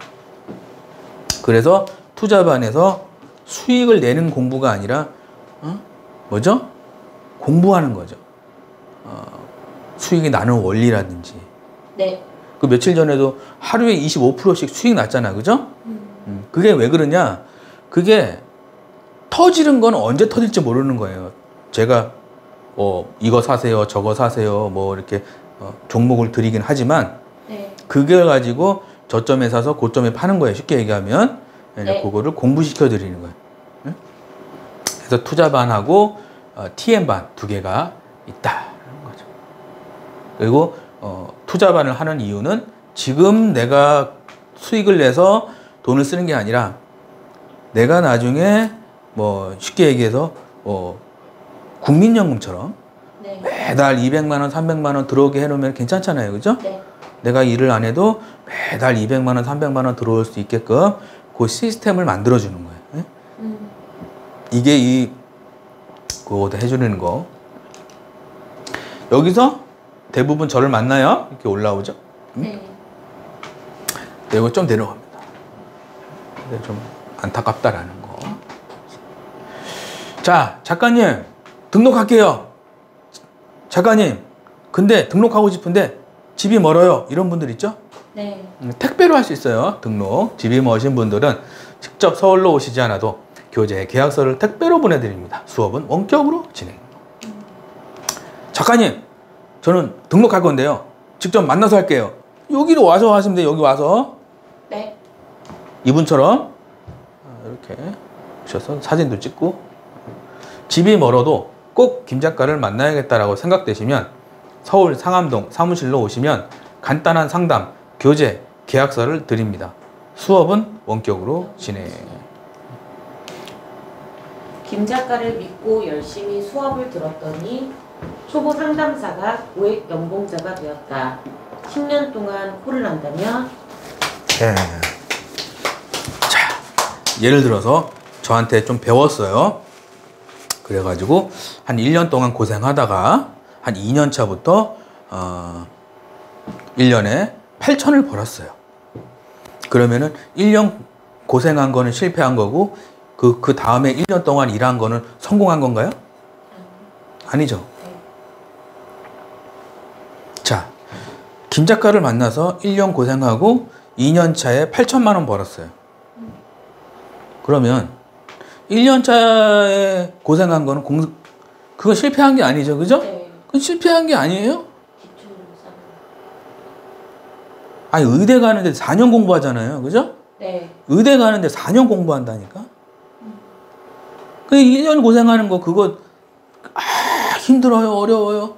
그래서 투자반에서 수익을 내는 공부가 아니라 뭐죠? 공부하는 거죠. 수익이 나는 원리라든지. 네. 그 며칠 전에도 하루에 25%씩 수익 났잖아. 그죠? 그게 왜 그러냐? 그게 터지는 건 언제 터질지 모르는 거예요. 제가 이거 사세요, 저거 사세요, 뭐 이렇게 종목을 드리긴 하지만 네. 그걸 가지고 저점에 사서 고점에 파는 거예요. 쉽게 얘기하면. 네. 그거를 공부시켜 드리는 거예요. 네? 그래서 투자반하고 TM반 2개가 있다는 거죠. 그리고 투자반을 하는 이유는 지금 내가 수익을 내서 돈을 쓰는 게 아니라 내가 나중에 뭐 쉽게 얘기해서 국민연금처럼 네. 매달 200만 원, 300만 원 들어오게 해놓으면 괜찮잖아요. 그죠? 네. 내가 일을 안 해도 매달 200만 원, 300만 원 들어올 수 있게끔 그 시스템을 만들어주는 거예요. 예? 이게 그거 해주는 거. 여기서 대부분 저를 만나요. 이렇게 올라오죠. 네. 이거 좀 내려갑니다. 근데 좀 안타깝다라는 거. 자, 작가님 등록할게요. 작가님, 근데 등록하고 싶은데 집이 멀어요. 이런 분들 있죠? 네. 택배로 할 수 있어요. 등록. 집이 멀으신 분들은 직접 서울로 오시지 않아도 교재 계약서를 택배로 보내드립니다. 수업은 원격으로 진행. 작가님, 저는 등록할 건데요. 직접 만나서 할게요. 여기로 와서 하시면 돼요. 여기 와서. 네. 이분처럼 이렇게 오셔서 사진도 찍고. 집이 멀어도 꼭 김 작가를 만나야겠다라고 생각되시면 서울 상암동 사무실로 오시면 간단한 상담, 교재, 계약서를 드립니다. 수업은 원격으로 진행. 김 작가를 믿고 열심히 수업을 들었더니 초보 상담사가 고액 연봉자가 되었다. 10년 동안 코를 한다면? 자, 예를 들어서 저한테 좀 배웠어요. 그래가지고 한 1년 동안 고생하다가 한 2년 차부터 1년에 8천을 벌었어요. 그러면은 1년 고생한 거는 실패한 거고 그 다음에 1년 동안 일한 거는 성공한 건가요? 아니죠. 자, 김 작가를 만나서 1년 고생하고 2년 차에 8천만 원 벌었어요. 그러면 1년 차에 고생한 거는 그거 실패한 게 아니죠. 그죠? 네. 그건 실패한 게 아니에요? 기초를 쌓는. 아니, 의대 가는데 4년 공부하잖아요. 그죠? 네. 의대 가는데 4년 공부한다니까? 그 1년 고생하는 거 그거 힘들어요. 어려워요.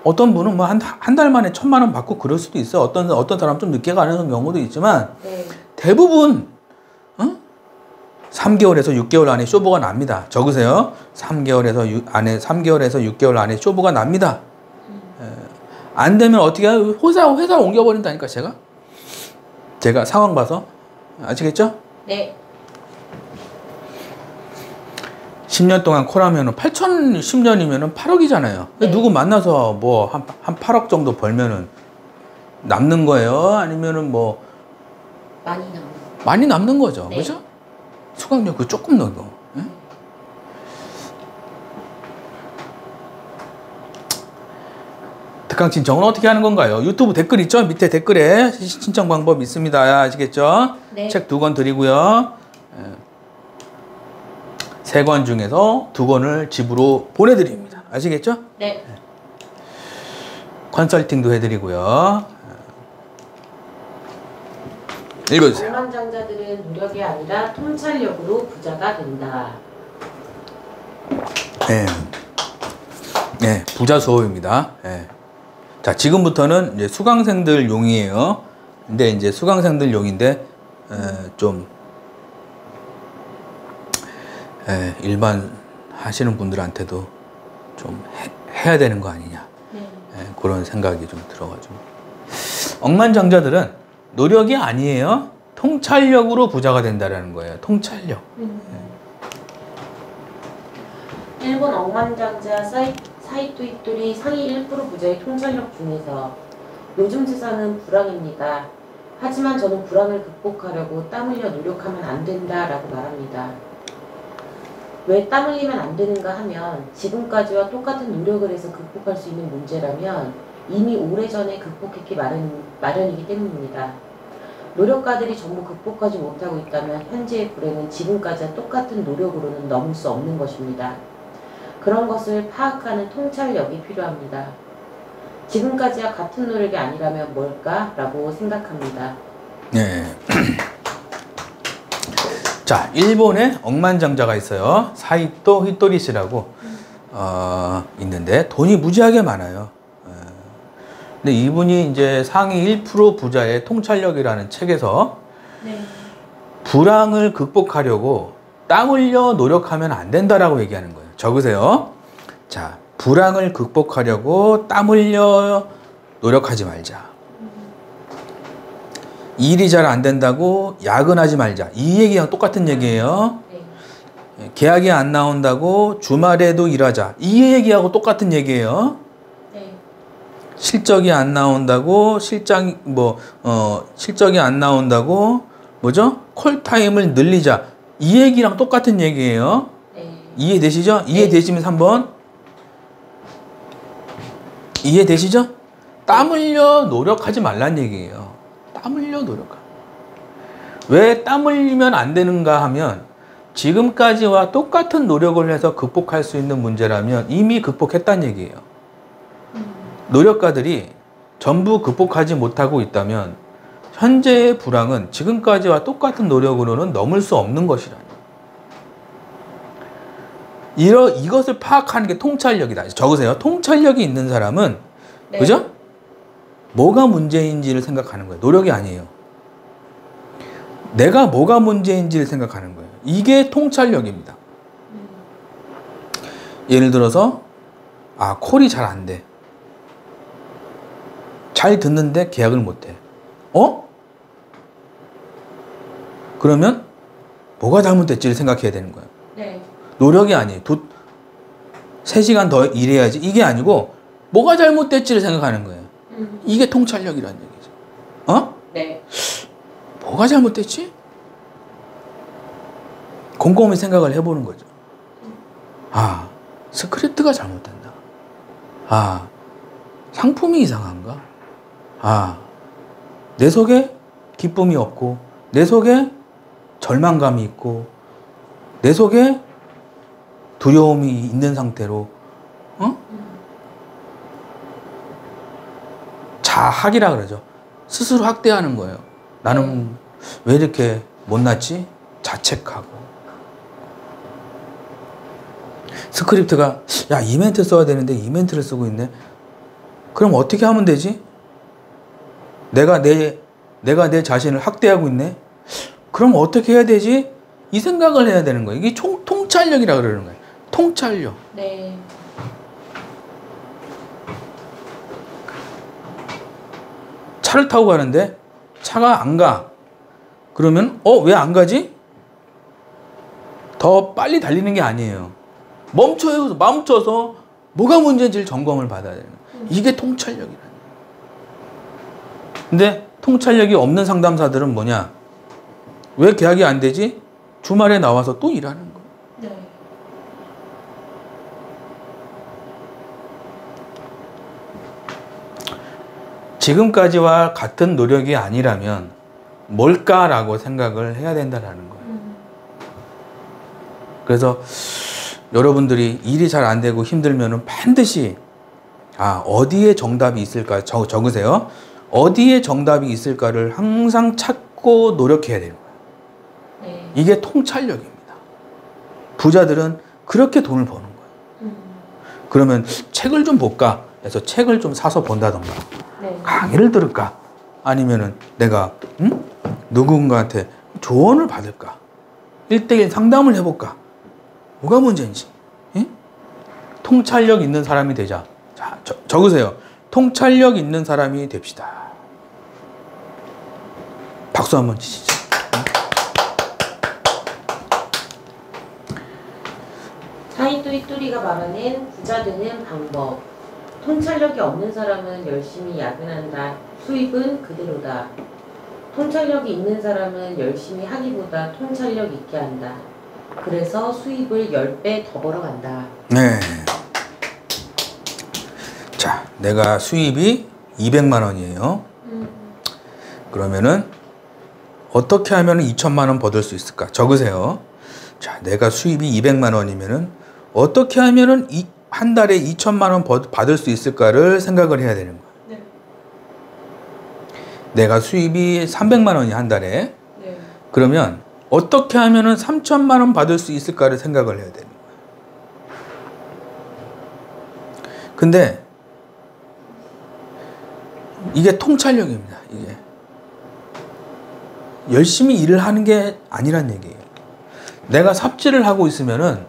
어떤 분은 뭐 한 달 만에 1,000만 원 받고 그럴 수도 있어요. 어떤 사람 좀 늦게 가는 경우도 있지만 네. 대부분 3개월에서 6개월 안에 쇼부가 납니다. 적으세요. 3개월에서 6개월 안에 쇼부가 납니다. 안 되면 어떻게 해요? 회사 옮겨버린다니까 제가 상황 봐서. 아시겠죠? 네. 10년 동안 콜하면은 8천 10년이면은 8억이잖아요. 네. 누구 만나서 뭐 한 8억 정도 벌면은 남는 거예요? 아니면은 뭐 많이 남는 거죠. 네. 그죠? 수강료 그 조금 넣어. 예? 특강 신청은 어떻게 하는 건가요? 유튜브 댓글 있죠? 밑에 댓글에 신청 방법 있습니다. 아시겠죠? 네. 책 2권 드리고요. 3권 중에서 2권을 집으로 보내드립니다. 아시겠죠? 네. 컨설팅도 해드리고요. 읽어주세요. 억만장자들은 노력이 아니라 통찰력으로 부자가 된다. 네. 네, 부자 수업입니다. 네. 자, 지금부터는 이제 수강생들 용이에요. 근데 이제 수강생들 용인데, 좀, 일반 하시는 분들한테도 좀 해야 되는 거 아니냐. 네. 그런 생각이 좀 들어가지고. 억만장자들은 노력이 아니에요. 통찰력으로 부자가 된다는 거예요. 통찰력. 일본 억만장자 사이토 이토리 상위 1% 부자의 통찰력 중에서 요즘 세상은 불황입니다. 하지만 저는 불황을 극복하려고 땀 흘려 노력하면 안 된다라고 말합니다. 왜 땀 흘리면 안 되는가 하면 지금까지와 똑같은 노력을 해서 극복할 수 있는 문제라면 이미 오래전에 극복했기 마련이기 때문입니다. 노력가들이 전부 극복하지 못하고 있다면 현재의 불행은 지금까지와 똑같은 노력으로는 넘을 수 없는 것입니다. 그런 것을 파악하는 통찰력이 필요합니다. 지금까지와 같은 노력이 아니라면 뭘까라고 생각합니다. 네. 자, 일본에 억만장자가 있어요. 사이토 히토리 씨라고 있는데 돈이 무지하게 많아요. 근데 이분이 이제 상위 1% 부자의 통찰력이라는 책에서 네. 불황을 극복하려고 땀 흘려 노력하면 안 된다라고 얘기하는 거예요. 적으세요. 자, 불황을 극복하려고 땀 흘려 노력하지 말자. 일이 잘 안 된다고 야근하지 말자. 이 얘기랑 똑같은 얘기예요. 네. 계약이 안 나온다고 주말에도 일하자. 이 얘기하고 똑같은 얘기예요. 네. 실적이 안 나온다고 실적이 안 나온다고 뭐죠? 콜타임을 늘리자. 이 얘기랑 똑같은 얘기예요. 네. 이해되시죠? 이해되시면 3번. 이해되시죠? 땀 흘려 노력하지 말란 얘기예요. 땀 흘려 노력하. 왜 땀 흘리면 안 되는가 하면 지금까지와 똑같은 노력을 해서 극복할 수 있는 문제라면 이미 극복했다는 얘기예요. 노력가들이 전부 극복하지 못하고 있다면 현재의 불황은 지금까지와 똑같은 노력으로는 넘을 수 없는 것이라니. 이것을 파악하는 게 통찰력이다. 적으세요. 통찰력이 있는 사람은 네. 그죠? 뭐가 문제인지를 생각하는 거예요. 노력이 아니에요. 내가 뭐가 문제인지를 생각하는 거예요. 이게 통찰력입니다. 예를 들어서 콜이 잘 안 돼. 잘 듣는데 계약을 못 해. 그러면 뭐가 잘못됐지를 생각해야 되는 거예요. 네. 노력이 아니에요. 3시간 더 일해야지. 이게 아니고 뭐가 잘못됐지를 생각하는 거예요. 이게 통찰력이라는 얘기죠. 네. 뭐가 잘못됐지? 곰곰이 생각을 해보는 거죠. 스크립트가 잘못된다. 상품이 이상한가? 내 속에 기쁨이 없고, 내 속에 절망감이 있고, 내 속에 두려움이 있는 상태로, 자학이라 그러죠. 스스로 학대하는 거예요. 나는 왜 이렇게 못났지? 자책하고. 스크립트가 이 멘트 써야 되는데 이 멘트를 쓰고 있네. 그럼 어떻게 하면 되지? 내가 내 자신을 학대하고 있네. 그럼 어떻게 해야 되지? 이 생각을 해야 되는 거예요. 이게 통찰력이라고 그러는 거예요. 통찰력. 네. 차를 타고 가는데 차가 안 가. 그러면 왜 안 가지? 더 빨리 달리는 게 아니에요. 멈춰서 뭐가 문제인지를 점검을 받아야 되는 거예요. 이게 통찰력이라는 거예요. 근데 통찰력이 없는 상담사들은 뭐냐? 왜 계약이 안 되지? 주말에 나와서 또 일하는 거예요. 네. 지금까지와 같은 노력이 아니라면 뭘까라고 생각을 해야 된다는 거예요. 그래서 여러분들이 일이 잘 안 되고 힘들면 반드시 어디에 정답이 있을까 적으세요. 어디에 정답이 있을까를 항상 찾고 노력해야 되는 거예요. 네. 이게 통찰력입니다. 부자들은 그렇게 돈을 버는 거예요. 그러면 책을 좀 볼까 해서 책을 좀 사서 본다던가 네. 강의를 들을까 아니면은 내가 누군가한테 조언을 받을까 1대1 상담을 해볼까 뭐가 문제인지 통찰력 있는 사람이 되자. 자, 적으세요. 통찰력 있는 사람이 됩시다. 박수 한번 치시죠. 사이토이토리가 말하는 부자 되는 방법. 통찰력이 없는 사람은 열심히 야근한다. 수입은 그대로다. 통찰력이 있는 사람은 열심히 하기보다 통찰력 있게 한다. 그래서 수입을 10배 더 벌어간다. 네. 자, 내가 수입이 200만 원이에요. 그러면은 어떻게 하면 2천만 원 받을 수 있을까? 적으세요. 자, 내가 수입이 200만 원이면은 어떻게 하면은 한 달에 2천만 원 받을 수 있을까를 생각을 해야 되는 거예요. 네. 내가 수입이 300만 원이 한 달에. 네. 그러면 어떻게 하면은 3천만 원 받을 수 있을까를 생각을 해야 되는 거예요. 근데 이게 통찰력입니다. 이게 열심히 일을 하는 게 아니란 얘기예요. 내가 삽질을 하고 있으면은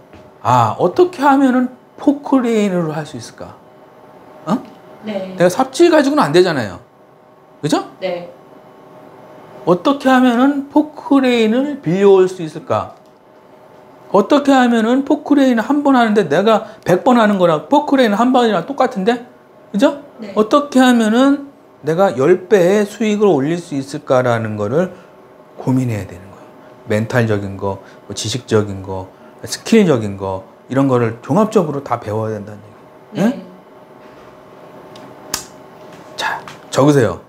어떻게 하면은 포크레인으로 할 수 있을까? 네. 내가 삽질 가지고는 안 되잖아요. 그죠? 네. 어떻게 하면은 포크레인을 빌려올 수 있을까? 어떻게 하면은 포크레인을 한 번 하는데 내가 100번 하는 거랑 포크레인 한 번이랑 똑같은데? 그죠? 네. 어떻게 하면은 내가 10배의 수익을 올릴 수 있을까라는 거를 고민해야 되는 거예요. 멘탈적인 거, 뭐 지식적인 거, 스킬적인 거 이런 거를 종합적으로 다 배워야 된다는 얘기예요. 네. 네? 자, 적으세요.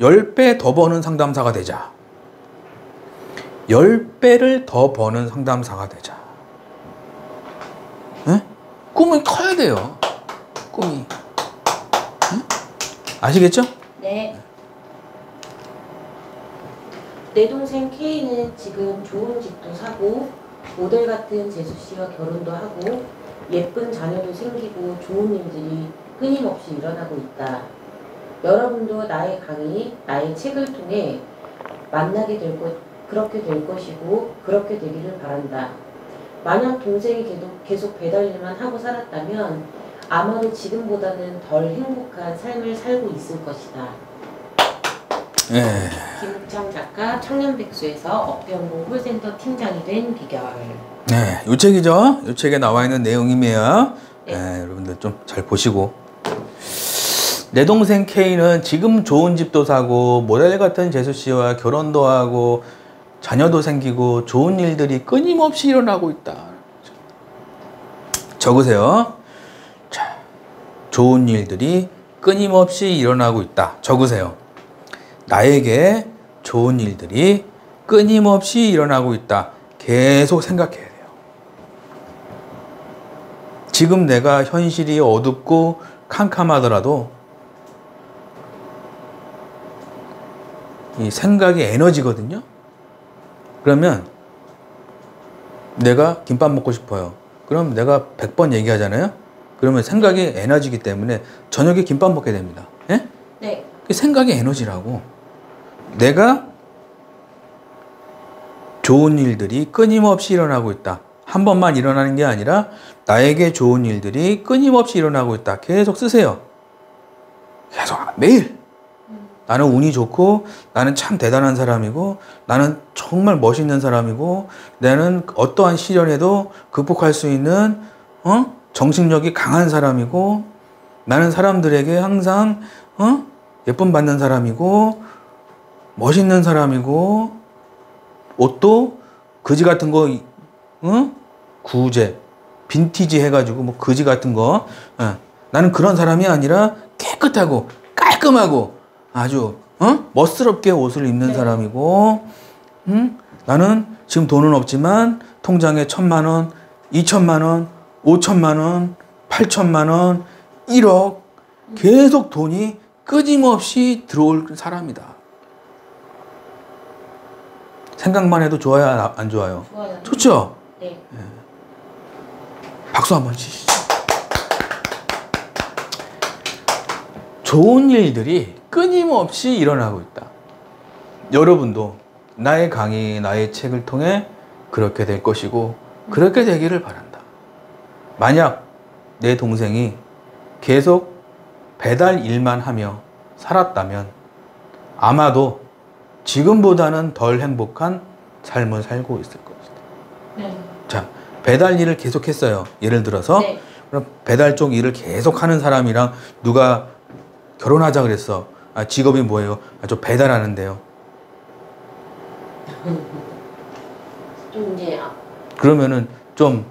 10배 더 버는 상담사가 되자. 10배를 더 버는 상담사가 되자. 네? 꿈이 커야 돼요. 꿈이. 네? 아시겠죠? 네. 내 동생 K는 지금 좋은 집도 사고 모델 같은 재수 씨와 결혼도 하고 예쁜 자녀도 생기고 좋은 일들이 끊임없이 일어나고 있다. 여러분도 나의 강의, 나의 책을 통해 만나게 될 그렇게 될 것이고 그렇게 되기를 바란다. 만약 동생이 계속 배달 일만 하고 살았다면 아마도 지금보다는 덜 행복한 삶을 살고 있을 것이다. 예. 김욱창 작가 청년백수에서 업대연봉 콜센터 팀장이 된 비결. 네, 요 책이죠. 요 책에 나와 있는 내용이며 네. 여러분들 좀 잘 보시고. 내 동생 K는 지금 좋은 집도 사고 모델 같은 재수 씨와 결혼도 하고 자녀도 생기고 좋은 일들이 끊임없이 일어나고 있다. 적으세요. 자, 좋은 일들이 끊임없이 일어나고 있다. 적으세요. 나에게 좋은 일들이 끊임없이 일어나고 있다. 계속 생각해야 돼요. 지금 내가 현실이 어둡고 캄캄하더라도 이 생각이 에너지거든요. 그러면 내가 김밥 먹고 싶어요. 그럼 내가 100번 얘기하잖아요. 그러면 생각이 에너지이기 때문에 저녁에 김밥 먹게 됩니다. 예? 네. 생각이 에너지라고. 내가 좋은 일들이 끊임없이 일어나고 있다. 한 번만 일어나는 게 아니라 나에게 좋은 일들이 끊임없이 일어나고 있다. 계속 쓰세요. 계속 매일. 나는 운이 좋고 나는 참 대단한 사람이고 나는 정말 멋있는 사람이고 나는 어떠한 시련에도 극복할 수 있는 정신력이 강한 사람이고 나는 사람들에게 항상 예쁨 받는 사람이고 멋있는 사람이고 옷도 거지 같은 거 구제 빈티지 해가지고 뭐 거지 같은 거 나는 그런 사람이 아니라 깨끗하고 깔끔하고 아주 멋스럽게 옷을 입는 네. 사람이고 나는 지금 돈은 없지만 통장에 1,000만 원, 2,000만 원, 5,000만 원, 8,000만 원, 1억 계속 돈이 끊임없이 들어올 사람이다. 생각만 해도 좋아요, 안 좋아요? 좋아요. 좋죠? 네. 박수 한번 치시죠. 좋은 일들이 끊임없이 일어나고 있다. 여러분도 나의 강의, 나의 책을 통해 그렇게 될 것이고 그렇게 되기를 바란다. 만약 내 동생이 계속 배달 일만 하며 살았다면 아마도 지금보다는 덜 행복한 삶을 살고 있을 것이다. 네. 자, 배달 일을 계속 했어요. 예를 들어서 네. 그럼 배달 쪽 일을 계속 하는 사람이랑 누가 결혼하자 그랬어. 직업이 뭐예요? 저 배달하는데요. 좀 이제 그러면은 좀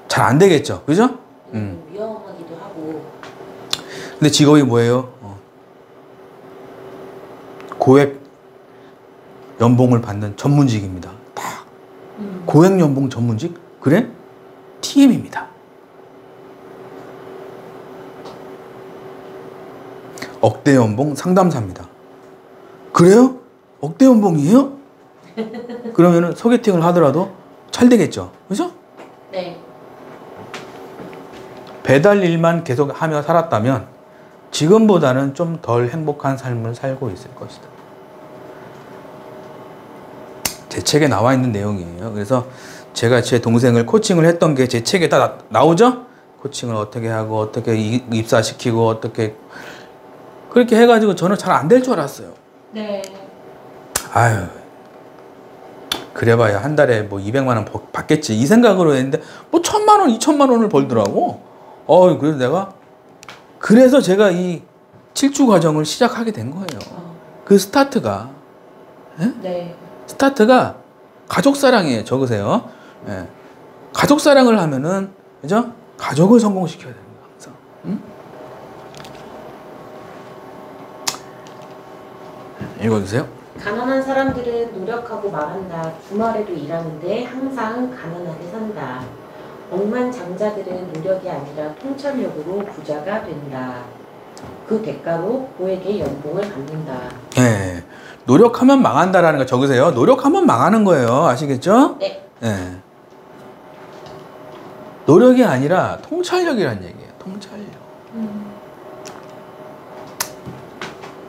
잘 안 되겠죠. 그죠? 위험하기도 하고. 근데 직업이 뭐예요? 고액 연봉을 받는 전문직입니다. 다 고액 연봉 전문직? 그래? TM입니다. 억대 연봉 상담사입니다. 그래요? 억대 연봉이에요? 그러면은 소개팅을 하더라도 잘 되겠죠. 그죠? 네. 배달 일만 계속 하며 살았다면 지금보다는 좀 덜 행복한 삶을 살고 있을 것이다. 제 책에 나와 있는 내용이에요. 그래서 제가 제 동생을 코칭을 했던 게 제 책에 다 나오죠? 코칭을 어떻게 하고 어떻게 입사시키고 어떻게 그렇게 해가지고 저는 잘 안 될 줄 알았어요. 네. 아유, 그래봐야 한 달에 뭐 200만 원 받겠지 이 생각으로 했는데 뭐 1,000만 원, 2,000만 원을 벌더라고. 그래서 제가 이 7주 과정을 시작하게 된 거예요. 그 스타트가 네. 스타트가 가족 사랑이에요. 적으세요. 예. 가족 사랑을 하면은 그죠? 가족을 성공시켜야 됩니다. 항상. 읽어주세요. 가난한 사람들은 노력하고 말한다. 주말에도 일하는데 항상 가난하게 산다. 억만장자들은 노력이 아니라 통찰력으로 부자가 된다. 그 대가로 고액의 연봉을 받는다. 예. 노력하면 망한다라는 거 적으세요. 노력하면 망하는 거예요. 아시겠죠? 네. 예. 노력이 아니라 통찰력이란 얘기예요. 통찰력.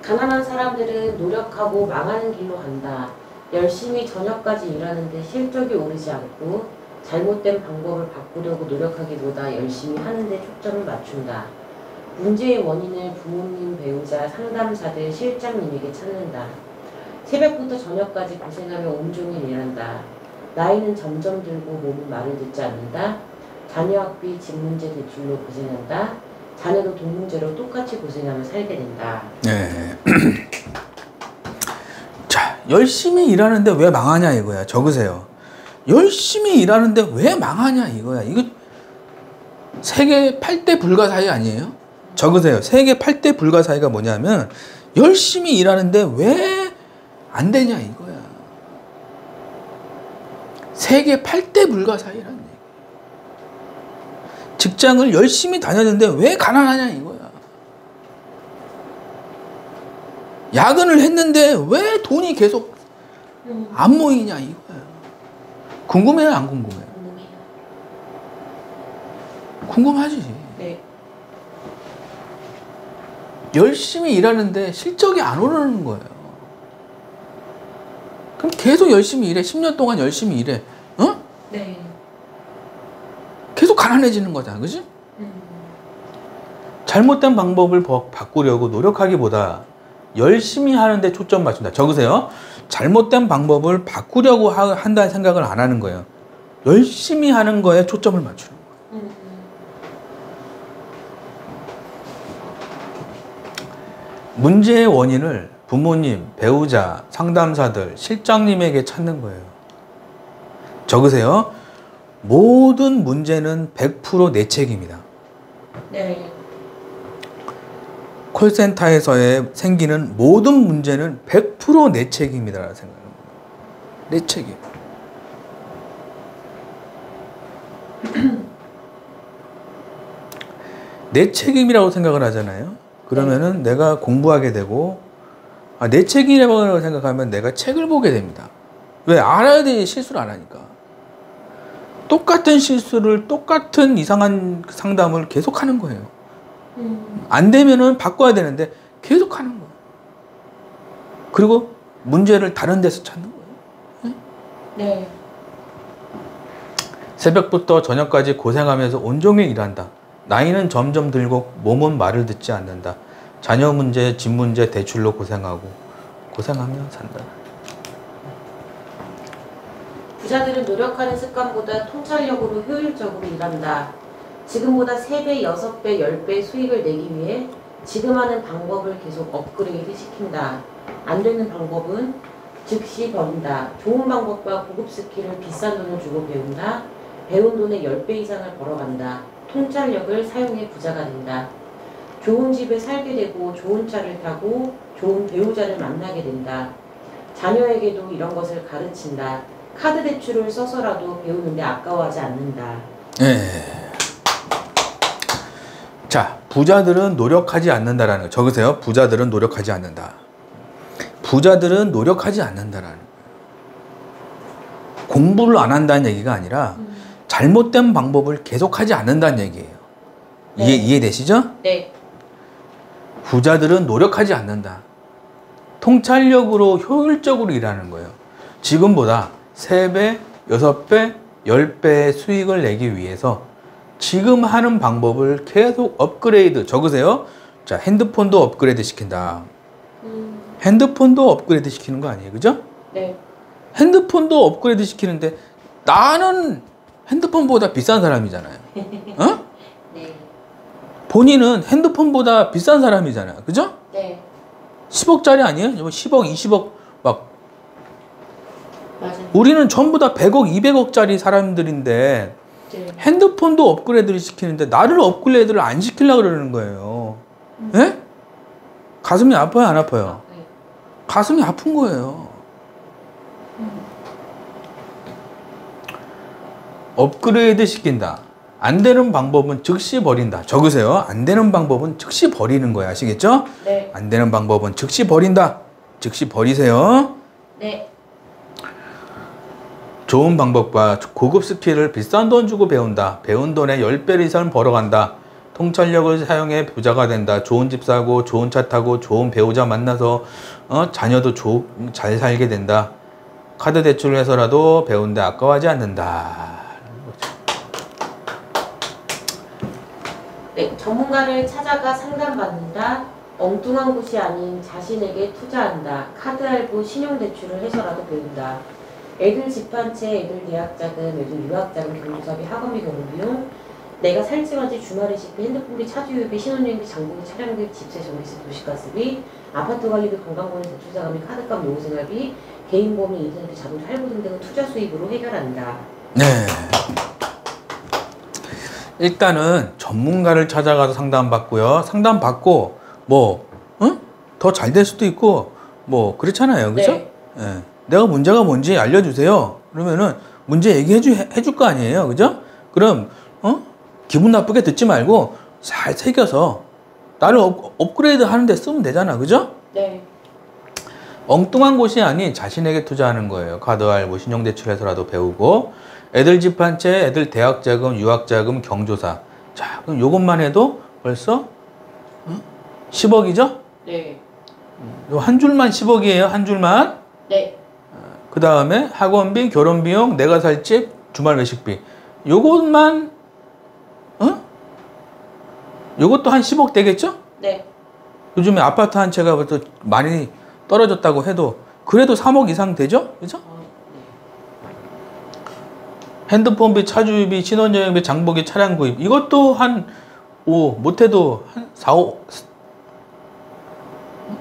가난한 사람들은 노력하고 망하는 길로 간다. 열심히 저녁까지 일하는데 실적이 오르지 않고 잘못된 방법을 바꾸려고 노력하기보다 열심히 하는데 초점을 맞춘다. 문제의 원인을 부모님, 배우자, 상담사들, 실장님에게 찾는다. 새벽부터 저녁까지 고생하며 온종일 일한다. 나이는 점점 들고 몸은 말을 듣지 않는다. 자녀 학비, 집 문제 대출로 고생한다. 자녀도 돈 문제로 똑같이 고생하며 살게 된다. 네. 자, 열심히 일하는데 왜 망하냐 이거야. 적으세요. 열심히 일하는데 왜 망하냐 이거야. 이거 세계 8대 불가사의 아니에요? 적으세요. 세계 8대 불가사의가 뭐냐면 열심히 일하는데 왜 안 되냐 이거야. 세계 8대 불가사의란 얘기. 직장을 열심히 다녔는데 왜 가난하냐 이거야. 야근을 했는데 왜 돈이 계속 안 모이냐 이거야. 궁금해요, 안 궁금해요? 궁금하지. 네. 열심히 일하는데 실적이 안 오르는 거예요. 그럼 계속 열심히 일해. 10년 동안 열심히 일해. 어? 네. 계속 가난해지는 거잖아. 그지? 잘못된 방법을 바꾸려고 노력하기보다 열심히 하는데 초점 맞춘다. 적으세요. 잘못된 방법을 바꾸려고 한다는 생각을 안 하는 거예요. 열심히 하는 거에 초점을 맞추는 거예요. 문제의 원인을 부모님, 배우자, 상담사들, 실장님에게 찾는 거예요. 적으세요. 모든 문제는 100% 내 책임이다. 네. 콜센터에서 생기는 모든 문제는 100% 내 책임이다라는 생각합니다. 내 책임. 내 책임이라고 생각을 하잖아요. 그러면은 내가 공부하게 되고, 내 책임이라고 생각하면 내가 책을 보게 됩니다. 왜? 알아야 돼. 실수를 안 하니까. 똑같은 실수를, 똑같은 이상한 상담을 계속 하는 거예요. 안 되면은 바꿔야 되는데 계속 하는 거예요. 그리고 문제를 다른 데서 찾는 거예요. 네. 새벽부터 저녁까지 고생하면서 온종일 일한다. 나이는 점점 들고 몸은 말을 듣지 않는다. 자녀 문제, 집 문제, 대출로 고생하고 고생하며 산다. 부자들은 노력하는 습관보다 통찰력으로 효율적으로 일한다. 지금보다 3배, 6배, 10배 수익을 내기 위해 지금 하는 방법을 계속 업그레이드 시킨다. 안 되는 방법은 즉시 버린다. 좋은 방법과 고급 스킬을 비싼 돈을 주고 배운다. 배운 돈의 10배 이상을 벌어간다. 통찰력을 사용해 부자가 된다. 좋은 집에 살게 되고 좋은 차를 타고 좋은 배우자를 만나게 된다. 자녀에게도 이런 것을 가르친다. 카드 대출을 써서라도 배우는데 아까워하지 않는다. 예. 자, 부자들은 노력하지 않는다라는 거. 적으세요. 부자들은 노력하지 않는다. 부자들은 노력하지 않는다라는 거예요. 공부를 안 한다는 얘기가 아니라 잘못된 방법을 계속하지 않는다는 얘기예요. 네. 이해되시죠? 네. 부자들은 노력하지 않는다. 통찰력으로 효율적으로 일하는 거예요. 지금보다 3배, 6배, 10배의 수익을 내기 위해서 지금 하는 방법을 계속 업그레이드. 적으세요. 자, 핸드폰도 업그레이드 시킨다. 핸드폰도 업그레이드 시키는 거 아니에요? 그죠? 네. 핸드폰도 업그레이드 시키는데 나는 핸드폰보다 비싼 사람이잖아요. 어? 네. 본인은 핸드폰보다 비싼 사람이잖아요. 그죠? 네. 10억짜리 아니에요? 10억, 20억 막. 맞아요. 우리는 전부 다 100억, 200억짜리 사람들인데 네. 핸드폰도 업그레이드를 시키는데 나를 업그레이드를 안 시키려고 그러는 거예요. 예? 가슴이 아파요, 안 아파요? 네. 가슴이 아픈 거예요. 업그레이드 시킨다. 안 되는 방법은 즉시 버린다. 적으세요. 안 되는 방법은 즉시 버리는 거야. 아시겠죠? 네. 안 되는 방법은 즉시 버린다. 즉시 버리세요. 네. 좋은 방법과 고급 스킬을 비싼 돈 주고 배운다. 배운 돈의 10배 이상을 벌어간다. 통찰력을 사용해 부자가 된다. 좋은 집 사고 좋은 차 타고 좋은 배우자 만나서 자녀도 잘 살게 된다. 카드 대출을 해서라도 배운데 아까워하지 않는다. 네, 전문가를 찾아가 상담받는다. 엉뚱한 곳이 아닌 자신에게 투자한다. 카드 할부, 신용대출을 해서라도 배운다. 애들 집 한 채, 애들 대학자금, 애들 유학자금, 경조사비, 학원비, 경비용, 내가 살찌마지 주말에 식비, 핸드폰비, 차주유비, 신혼여행비, 장보기, 차량비, 집세, 전기세, 도시가스비, 아파트 관리비, 건강보험, 대출자금비, 카드값, 노후생활비, 개인보험이 인터넷비, 자동차 할부 등등은 투자 수입으로 해결한다. 네. 일단은 전문가를 찾아가서 상담받고요. 상담받고 더 잘 될 수도 있고 그렇잖아요. 그죠? 네. 예. 내가 문제가 뭔지 알려주세요. 그러면은 문제 얘기해 줄 거 아니에요. 그죠? 그럼 기분 나쁘게 듣지 말고 잘 새겨서 나를 업그레이드 하는 데 쓰면 되잖아. 그죠? 네. 엉뚱한 곳이 아닌 자신에게 투자하는 거예요. 카드 할부, 신용대출해서라도 배우고 애들 집 한 채, 애들 대학자금, 유학자금, 경조사. 자, 그럼 요것만 해도 벌써 10억이죠? 네. 요 한 줄만 10억이에요. 한 줄만. 네. 그 다음에 학원비, 결혼비용, 내가 살 집, 주말 외식비. 요것만 요것도 한 10억 되겠죠? 네. 요즘에 아파트 한 채가 또 많이 떨어졌다고 해도 그래도 3억 이상 되죠? 그죠? 핸드폰비, 차주비, 신혼여행비, 장보기, 차량 구입. 이것도 못해도 한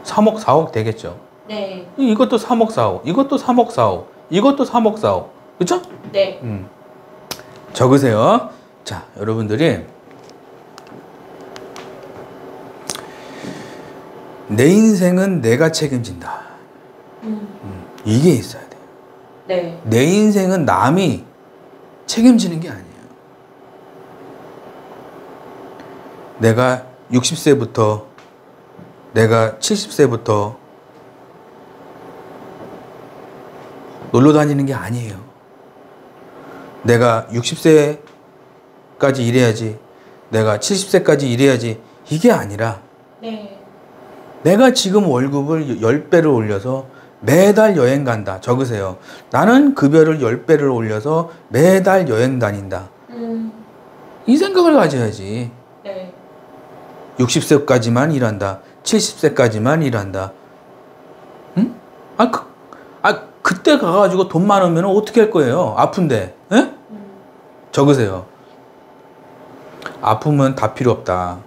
3억, 4억 되겠죠. 네. 이것도 3억, 4억. 이것도 3억, 4억. 이것도 3억, 4억. 그쵸? 네. 적으세요. 자, 여러분들이 내 인생은 내가 책임진다. 이게 있어야 돼요. 네. 내 인생은 남이 책임지는 게 아니에요. 내가 60세부터 내가 70세부터 놀러 다니는 게 아니에요. 내가 60세까지 일해야지, 내가 70세까지 일해야지, 이게 아니라 네. 내가 지금 월급을 10배를 올려서 매달 여행 간다. 적으세요. 나는 급여를 10배를 올려서 매달 여행 다닌다. 이 생각을 가져야지. 네. 60세까지만 일한다. 70세까지만 일한다. 응? 그때 가가지고 돈 많으면 어떻게 할 거예요? 아픈데. 에? 적으세요. 아프면 다 필요 없다.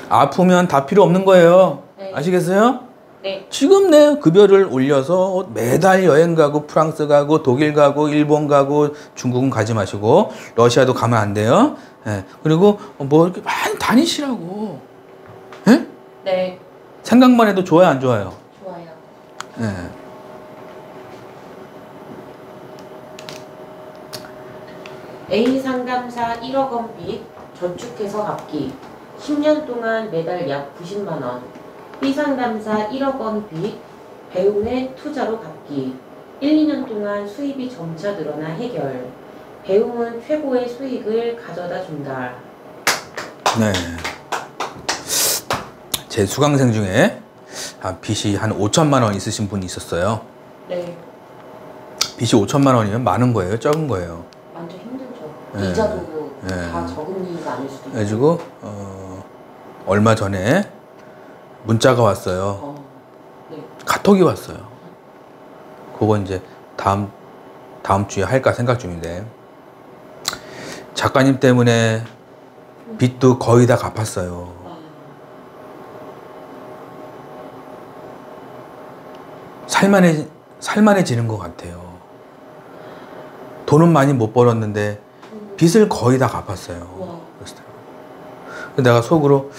아프면 다 필요 없는 거예요. 네. 아시겠어요? 네. 지금 내 급여를 올려서 매달 여행 가고 프랑스 가고 독일 가고 일본 가고 중국은 가지 마시고 러시아도 가면 안 돼요. 예. 그리고 이렇게 많이 다니시라고. 예? 네. 생각만 해도 좋아요, 안 좋아요? 좋아요. 예. A 상담사 1억 원 빚 저축해서 갚기 10년 동안 매달 약 90만 원. B 상담사 1억 원 빚 배움의 투자로 갚기 1, 2년 동안 수입이 점차 늘어나 해결. 배움은 최고의 수익을 가져다 준다. 네. 제 수강생 중에 빚이 한 5천만 원 있으신 분이 있었어요. 네. 빚이 5천만 원이면 많은 거예요? 적은 거예요? 완전 힘들죠. 네. 이자도 네. 다 적은 일이 아닐 수도 있고. 그래가지고 얼마 전에 문자가 왔어요. 네. 카톡이 왔어요. 그거 이제 다음 주에 할까 생각 중인데 작가님 때문에 빚도 거의 다 갚았어요. 살만해지는 것 같아요. 돈은 많이 못 벌었는데 빚을 거의 다 갚았어요. 그래서 내가 속으로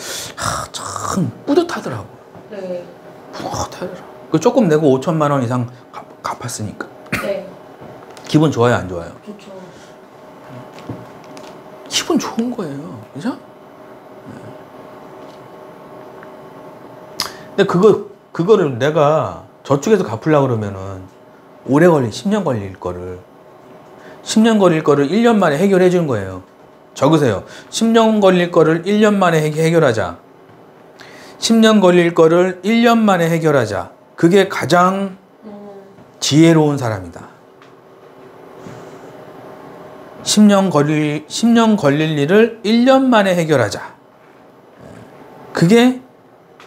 참 뿌듯하더라고. 네. 뿌듯하더라고. 조금 내고 5천만 원 이상 갚았으니까. 네. 기분 좋아요, 안 좋아요? 좋죠. 기분 좋은 거예요. 그죠? 근데 그거를 내가 저축해서 갚으려고 그러면은 오래 걸릴 10년 걸릴 거를 10년 걸릴 거를 1년 만에 해결해 주는 거예요. 적으세요. 10년 걸릴 거를 1년 만에 해결하자. 10년 걸릴 거를 1년 만에 해결하자. 그게 가장 지혜로운 사람이다. 10년 걸릴 일을 1년 만에 해결하자. 그게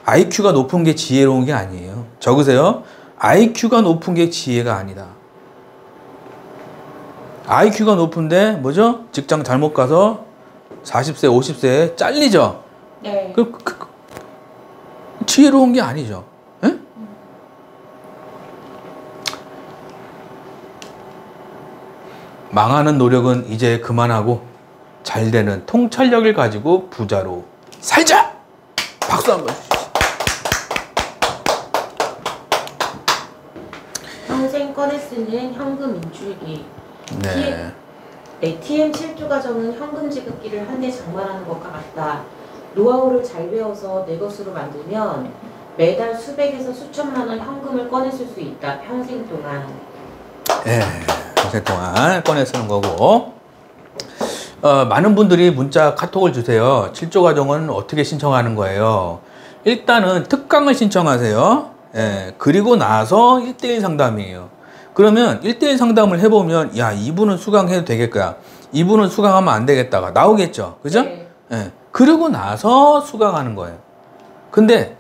IQ가 높은 게 지혜로운 게 아니에요. 적으세요. IQ가 높은 게 지혜가 아니다. IQ가 높은데 뭐죠? 직장 잘못 가서 40세, 50세에 잘리죠? 네. 지혜로운 게 아니죠. 에? 망하는 노력은 이제 그만하고 잘 되는 통찰력을 가지고 부자로 살자! 박수 한번 주시죠. 평생 꺼내 쓰는 현금 인출기. 네. ATM 실주 과정은 현금 지급기를 한 대 장만하는 것과 같다. 노하우를 잘 배워서 내 것으로 만들면 매달 수백에서 수천만 원 현금을 꺼내 쓸 수 있다. 평생 동안. 네, 평생 동안 꺼내 쓰는 거고. 많은 분들이 문자 카톡을 주세요. 7조 과정은 어떻게 신청하는 거예요? 일단은 특강을 신청하세요. 예, 그리고 나서 1대1 상담이에요. 그러면 1대1 상담을 해보면 야, 이분은 수강해도 되겠다. 이분은 수강하면 안 되겠다가 나오겠죠. 그죠? 네. 예, 그러고 나서 수강하는 거예요. 근데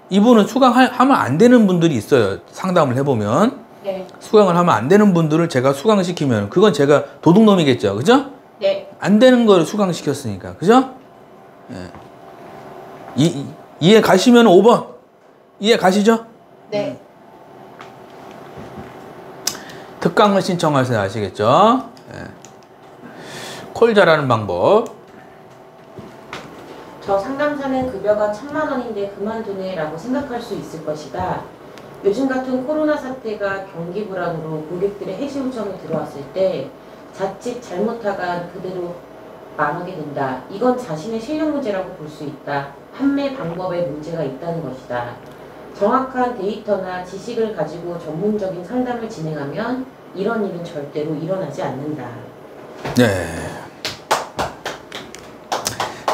이분은 수강하면 안 되는 분들이 있어요. 상담을 해보면. 네. 수강을 하면 안 되는 분들을 제가 수강시키면 그건 제가 도둑놈이겠죠. 그죠? 네. 안 되는 걸 수강시켰으니까. 그죠? 예. 이해 가시면 5번. 이해 가시죠? 네. 특강을 신청하세요. 아시겠죠? 예. 콜 잘하는 방법. 저 상담사는 급여가 1,000만 원인데 그만두네 라고 생각할 수 있을 것이다. 요즘 같은 코로나 사태가 경기 불황으로 고객들의 해지 요청이 들어왔을 때 자칫 잘못하가 그대로 망하게 된다. 이건 자신의 실력 문제라고 볼 수 있다. 판매 방법에 문제가 있다는 것이다. 정확한 데이터나 지식을 가지고 전문적인 상담을 진행하면 이런 일은 절대로 일어나지 않는다. 네.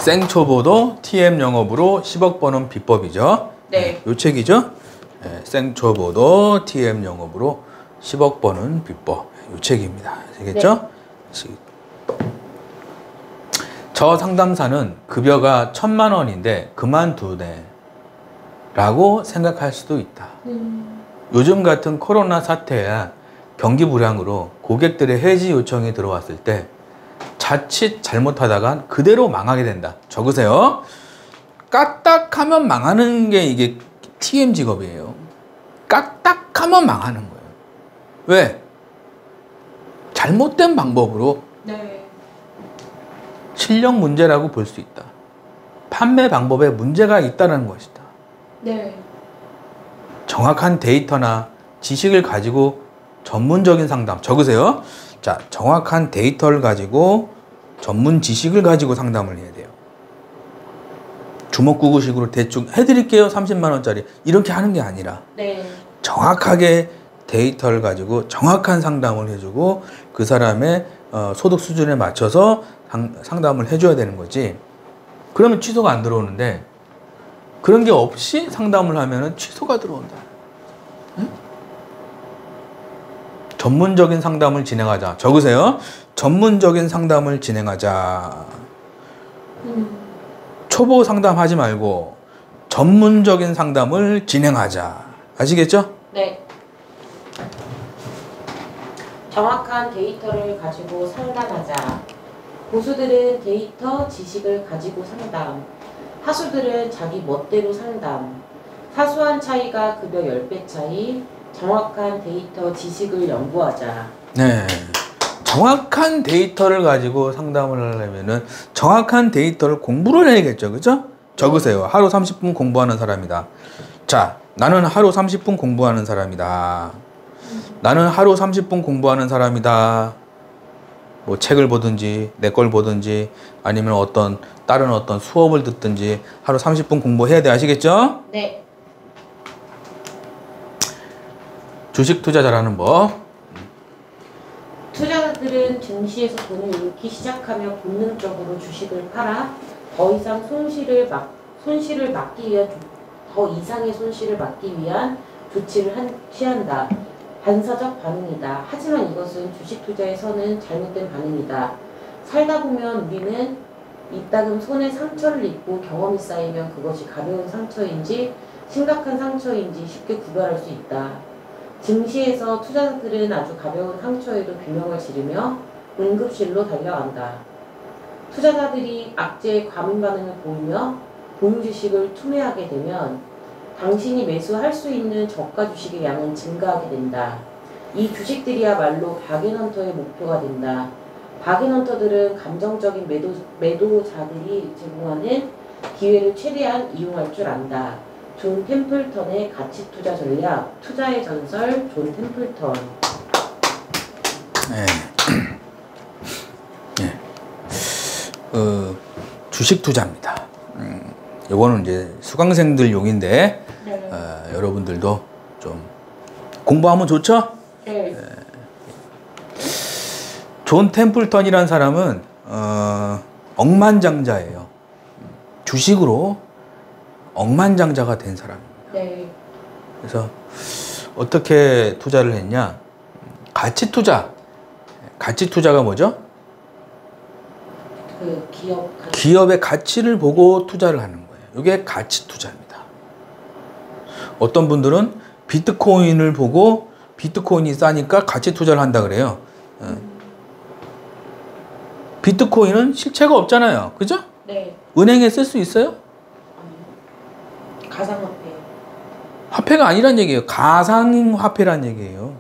생초보도 TM 영업으로 10억 버는 비법이죠. 네. 요 책이죠. 네. 생초보도 TM 영업으로 10억 버는 비법. 요 책입니다. 아시겠죠? 네. 저 상담사는 급여가 1,000만 원인데 그만두네 라고 생각할 수도 있다. 요즘 같은 코로나 사태야 경기 불황으로 고객들의 해지 요청이 들어왔을 때 자칫 잘못하다가 그대로 망하게 된다. 적으세요. 까딱하면 망하는 게 이게 TM 직업이에요. 까딱하면 망하는 거예요. 왜? 잘못된 방법으로 네. 실력 문제라고 볼 수 있다. 판매 방법에 문제가 있다는 것이다. 네. 정확한 데이터나 지식을 가지고 전문적인 상담. 적으세요. 자, 정확한 데이터를 가지고 전문 지식을 가지고 상담을 해야 돼요. 주먹구구식으로 대충 해드릴게요. 30만 원짜리. 이렇게 하는 게 아니라 네. 정확하게 데이터를 가지고 정확한 상담을 해주고 그 사람의 소득 수준에 맞춰서 상담을 해줘야 되는 거지. 그러면 취소가 안 들어오는데 그런 게 없이 상담을 하면 취소가 들어온다. 응? 전문적인 상담을 진행하자. 적으세요. 전문적인 상담을 진행하자. 초보 상담하지 말고 전문적인 상담을 진행하자. 아시겠죠? 네. 정확한 데이터를 가지고 상담하자. 고수들은 데이터, 지식을 가지고 상담. 하수들은 자기 멋대로 상담. 사소한 차이가 급여 10배 차이. 정확한 데이터, 지식을 연구하자. 네. 정확한 데이터를 가지고 상담을 하려면은 정확한 데이터를 공부를 해야겠죠. 그죠? 적으세요. 하루 30분 공부하는 사람이다. 자, 나는 하루 30분 공부하는 사람이다. 나는 하루 30분 공부하는 사람이다. 뭐 책을 보든지 내 걸 보든지 아니면 다른 어떤 수업을 듣든지 하루 30분 공부해야 돼. 아시겠죠? 네. 주식 투자 잘하는 법. 투자자들은 증시에서 돈을 잃기 시작하며 본능적으로 주식을 팔아 더 이상 손실을 막기 위한 더 이상의 손실을 막기 위한 조치를 취한다. 반사적 반응이다. 하지만 이것은 주식 투자에서는 잘못된 반응이다. 살다 보면 우리는 이따금 손에 상처를 입고 경험이 쌓이면 그것이 가벼운 상처인지 심각한 상처인지 쉽게 구별할 수 있다. 증시에서 투자자들은 아주 가벼운 상처에도 비명을 지르며 응급실로 달려간다. 투자자들이 악재의 과민 반응을 보이며 보유 주식을 투매하게 되면 당신이 매수할 수 있는 저가 주식의 양은 증가하게 된다. 이 주식들이야말로 바겐헌터의 목표가 된다. 바겐헌터들은 감정적인 매도자들이 제공하는 기회를 최대한 이용할 줄 안다. 존 템플턴의 가치 투자 전략, 투자의 전설, 존 템플턴. 네. 네. 주식 투자입니다. 요거는 이제 수강생들 용인데, 네. 여러분들도 좀 공부하면 좋죠? 네. 존 템플턴이라는 사람은 억만장자예요. 주식으로 억만장자가 된 사람입니다. 네. 그래서 어떻게 투자를 했냐? 가치 투자. 가치 투자가 뭐죠? 그 기업의 가치를 보고 투자를 하는 거예요. 이게 가치 투자입니다. 어떤 분들은 비트코인을 보고 비트코인이 싸니까 가치 투자를 한다 그래요. 비트코인은 실체가 없잖아요. 그죠? 네. 은행에 쓸 수 있어요? 가상화폐. 화폐가 아니란 얘기예요. 가상화폐란 얘기예요.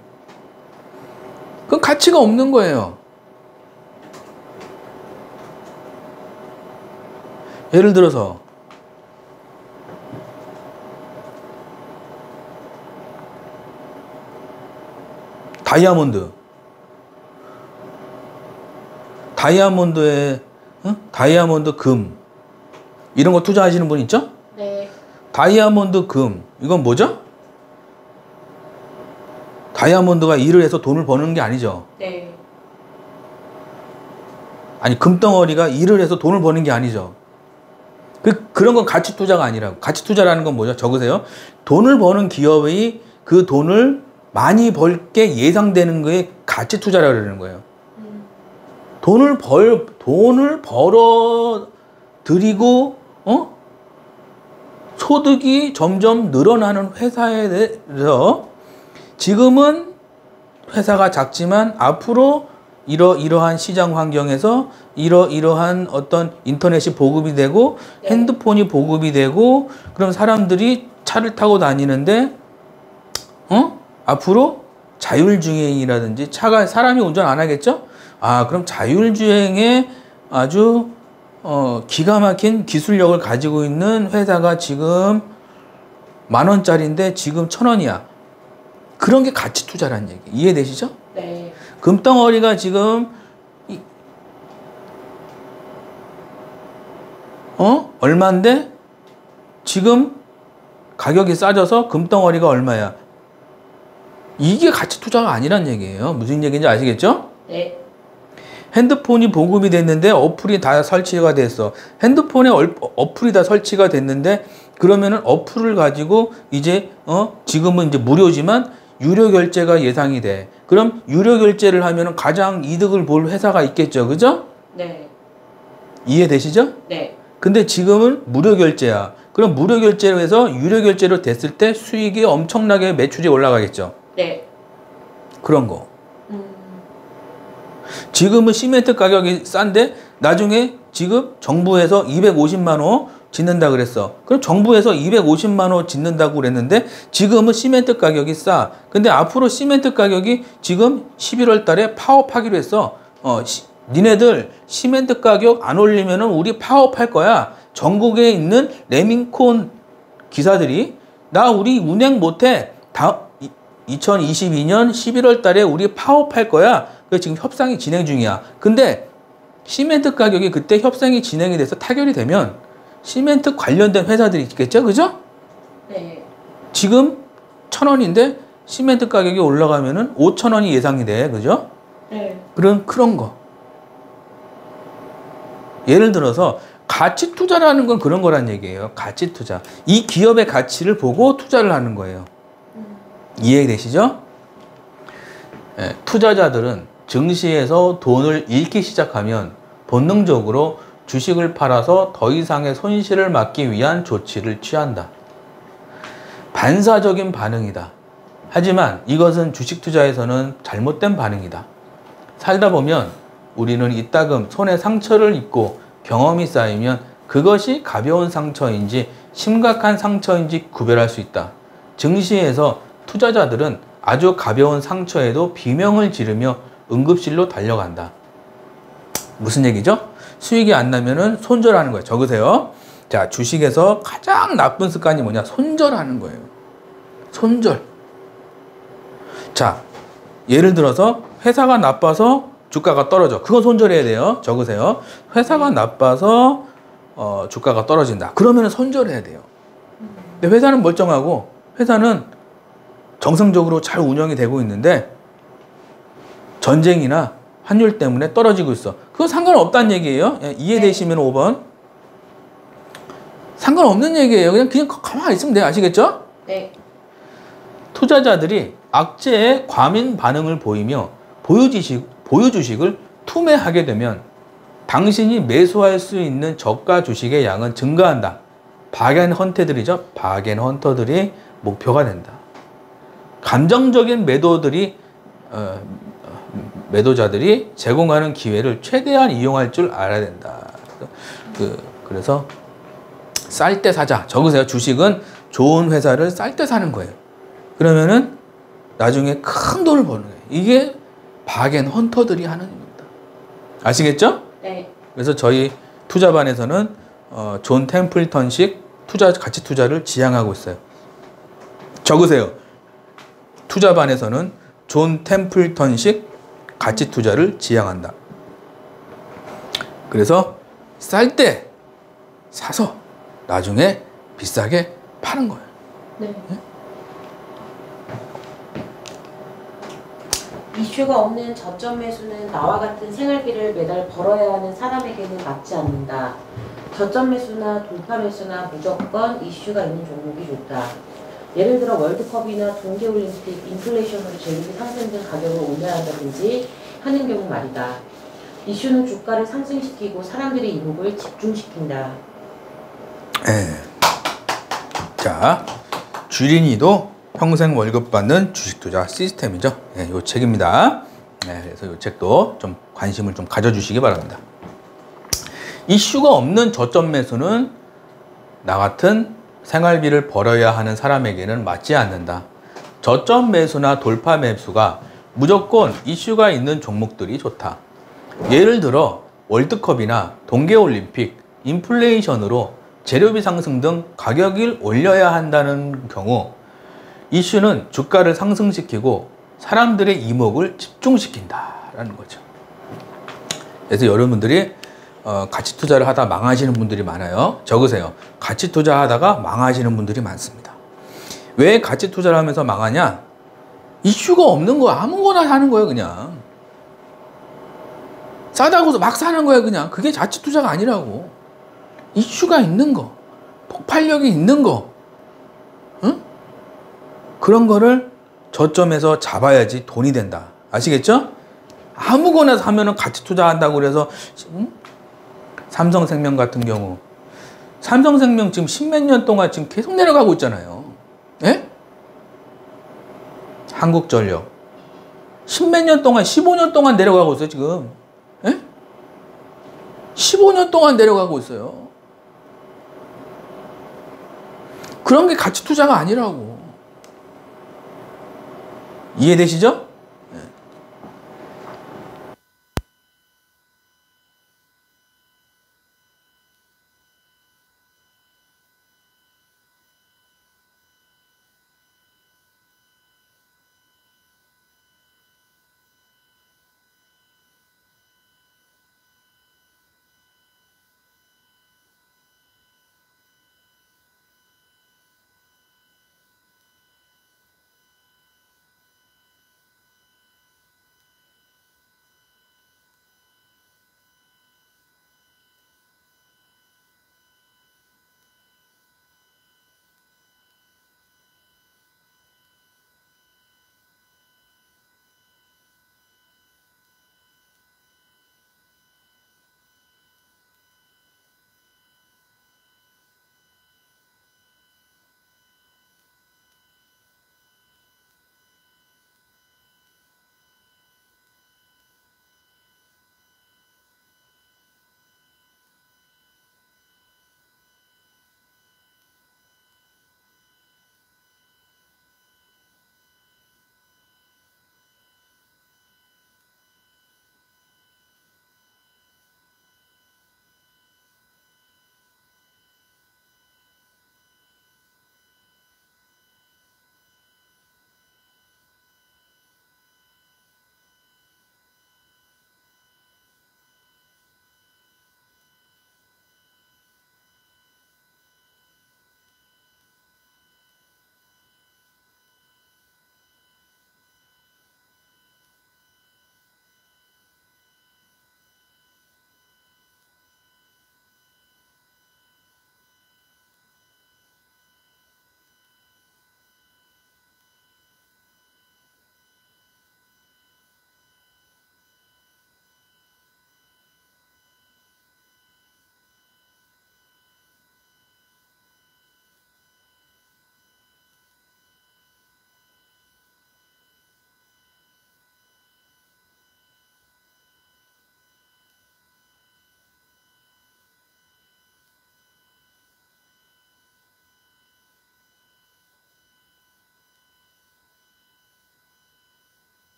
그건 가치가 없는 거예요. 예를 들어서 다이아몬드에 다이아몬드 금 이런 거 투자하시는 분 있죠? 네. 다이아몬드 금 이건 뭐죠? 다이아몬드가 일을 해서 돈을 버는 게 아니죠. 네. 아니 금덩어리가 일을 해서 돈을 버는 게 아니죠. 그런 건 가치 투자가 아니라고. 가치 투자라는 건 뭐죠? 적으세요. 돈을 버는 기업이 그 돈을 많이 벌게 예상되는 거에 가치 투자라고 그러는 거예요. 돈을 벌어 들이고 소득이 점점 늘어나는 회사에 대해서 지금은 회사가 작지만 앞으로 이러한 시장 환경에서 이러한 어떤 인터넷이 보급이 되고 핸드폰이 보급이 되고 그럼 사람들이 차를 타고 다니는데 앞으로 자율주행이라든지 차가 사람이 운전 안 하겠죠? 그럼 자율주행에 아주 기가 막힌 기술력을 가지고 있는 회사가 지금 10,000원짜리인데 지금 1,000원이야. 그런 게 가치 투자라는 얘기. 이해되시죠? 네. 금덩어리가 지금 얼마인데 지금 가격이 싸져서 금덩어리가 얼마야? 이게 가치 투자가 아니란 얘기예요. 무슨 얘기인지 아시겠죠? 네. 핸드폰이 보급이 됐는데 어플이 다 설치가 됐어. 핸드폰에 어플이 다 설치가 됐는데 그러면은 어플을 가지고 이제 지금은 이제 무료지만 유료 결제가 예상이 돼. 그럼 유료 결제를 하면은 가장 이득을 볼 회사가 있겠죠. 그죠? 네. 이해되시죠? 네. 근데 지금은 무료 결제야. 그럼 무료 결제로 해서 유료 결제로 됐을 때 수익이 엄청나게 매출이 올라가겠죠. 네. 그런 거. 지금은 시멘트 가격이 싼데 나중에 지금 정부에서 250만 원 짓는다 그랬어. 그럼 정부에서 250만 원 짓는다고 그랬는데 지금은 시멘트 가격이 싸. 근데 앞으로 시멘트 가격이 지금 11월 달에 파업하기로 했어. 니네들 시멘트 가격 안 올리면은 우리 파업할 거야. 전국에 있는 레민콘 기사들이 우리 운행 못해. 2022년 11월 달에 우리 파업할 거야. 그래서 지금 협상이 진행 중이야. 근데 시멘트 가격이 그때 협상이 진행이 돼서 타결이 되면 시멘트 관련된 회사들이 있겠죠? 그죠? 네. 지금 1,000원인데 시멘트 가격이 올라가면은 5,000원이 예상이 돼. 그죠? 네. 그런 거. 예를 들어서 가치 투자라는 건 그런 거란 얘기예요. 가치 투자. 이 기업의 가치를 보고 투자를 하는 거예요. 이해되시죠? 예, 투자자들은 증시에서 돈을 잃기 시작하면 본능적으로 주식을 팔아서 더 이상의 손실을 막기 위한 조치를 취한다. 반사적인 반응이다. 하지만 이것은 주식 투자에서는 잘못된 반응이다. 살다 보면 우리는 이따금 손에 상처를 입고 경험이 쌓이면 그것이 가벼운 상처인지 심각한 상처인지 구별할 수 있다. 증시에서 투자자들은 아주 가벼운 상처에도 비명을 지르며 응급실로 달려간다. 무슨 얘기죠? 수익이 안 나면은 손절하는 거예요. 적으세요. 자, 주식에서 가장 나쁜 습관이 뭐냐? 손절하는 거예요. 손절. 자, 예를 들어서 회사가 나빠서 주가가 떨어져. 그거 손절해야 돼요. 적으세요. 회사가 나빠서 주가가 떨어진다. 그러면 손절해야 돼요. 근데 회사는 멀쩡하고 회사는 정상적으로 잘 운영이 되고 있는데 전쟁이나 환율 때문에 떨어지고 있어. 그거 상관없다는 얘기예요. 이해되시면 5번. 상관없는 얘기예요. 그냥 가만히 있으면 돼요. 아시겠죠? 네. 투자자들이 악재의 과민 반응을 보이며 보유 주식을 투매하게 되면 당신이 매수할 수 있는 저가 주식의 양은 증가한다. 바겐헌터들이죠. 바겐헌터들이 목표가 된다. 감정적인 매도자들이 제공하는 기회를 최대한 이용할 줄 알아야 된다. 그래서 쌀 때 사자. 적으세요. 주식은 좋은 회사를 쌀 때 사는 거예요. 그러면은 나중에 큰 돈을 버는 거예요. 이게 바겐헌터들이 하는 겁니다. 아시겠죠? 네. 그래서 저희 투자반에서는 존 템플턴식 가치 투자를 지향하고 있어요. 적으세요. 투자반에서는 존 템플턴식 가치 투자를 지향한다. 그래서 쌀 때 사서 나중에 비싸게 파는 거예요. 네. 이슈가 없는 저점 매수는 나와 같은 생활비를 매달 벌어야 하는 사람에게는 맞지 않는다. 저점 매수나 돌파 매수나 무조건 이슈가 있는 종목이 좋다. 예를 들어 월드컵이나 동계올림픽, 인플레이션으로 재료비 상승 등 가격을 올려야 한다든지 하는 경우 말이다. 이슈는 주가를 상승시키고 사람들의 이목을 집중시킨다. 네. 자, 주린이도 평생 월급 받는 주식 투자 시스템이죠. 네, 이 책입니다. 네, 그래서 이 책도 좀 관심을 좀 가져주시기 바랍니다. 이슈가 없는 저점 매수는 나 같은 생활비를 벌어야 하는 사람에게는 맞지 않는다. 저점 매수나 돌파 매수가 무조건 이슈가 있는 종목들이 좋다. 예를 들어 월드컵이나 동계올림픽, 인플레이션으로 재료비 상승 등 가격을 올려야 한다는 경우 이슈는 주가를 상승시키고 사람들의 이목을 집중시킨다라는 거죠. 그래서 여러분들이 가치 투자를 하다 망하시는 분들이 많아요. 적으세요. 가치 투자하다가 망하시는 분들이 많습니다. 왜 가치 투자를 하면서 망하냐? 이슈가 없는 거 아무거나 사는 거예요. 그냥 싸다고 막 사는 거예요. 그냥 그게 가치 투자가 아니라고. 이슈가 있는 거, 폭발력이 있는 거, 응? 그런 거를 저점에서 잡아야지 돈이 된다. 아시겠죠? 아무거나 사면은 가치 투자한다고 그래서 삼성생명 같은 경우 삼성생명 지금 십몇 년 동안 지금 계속 내려가고 있잖아요. 예? 한국전력 십몇 년 동안 15년 동안 내려가고 있어요. 지금. 예? 15년 동안 내려가고 있어요. 그런 게 가치 투자가 아니라고. 이해되시죠?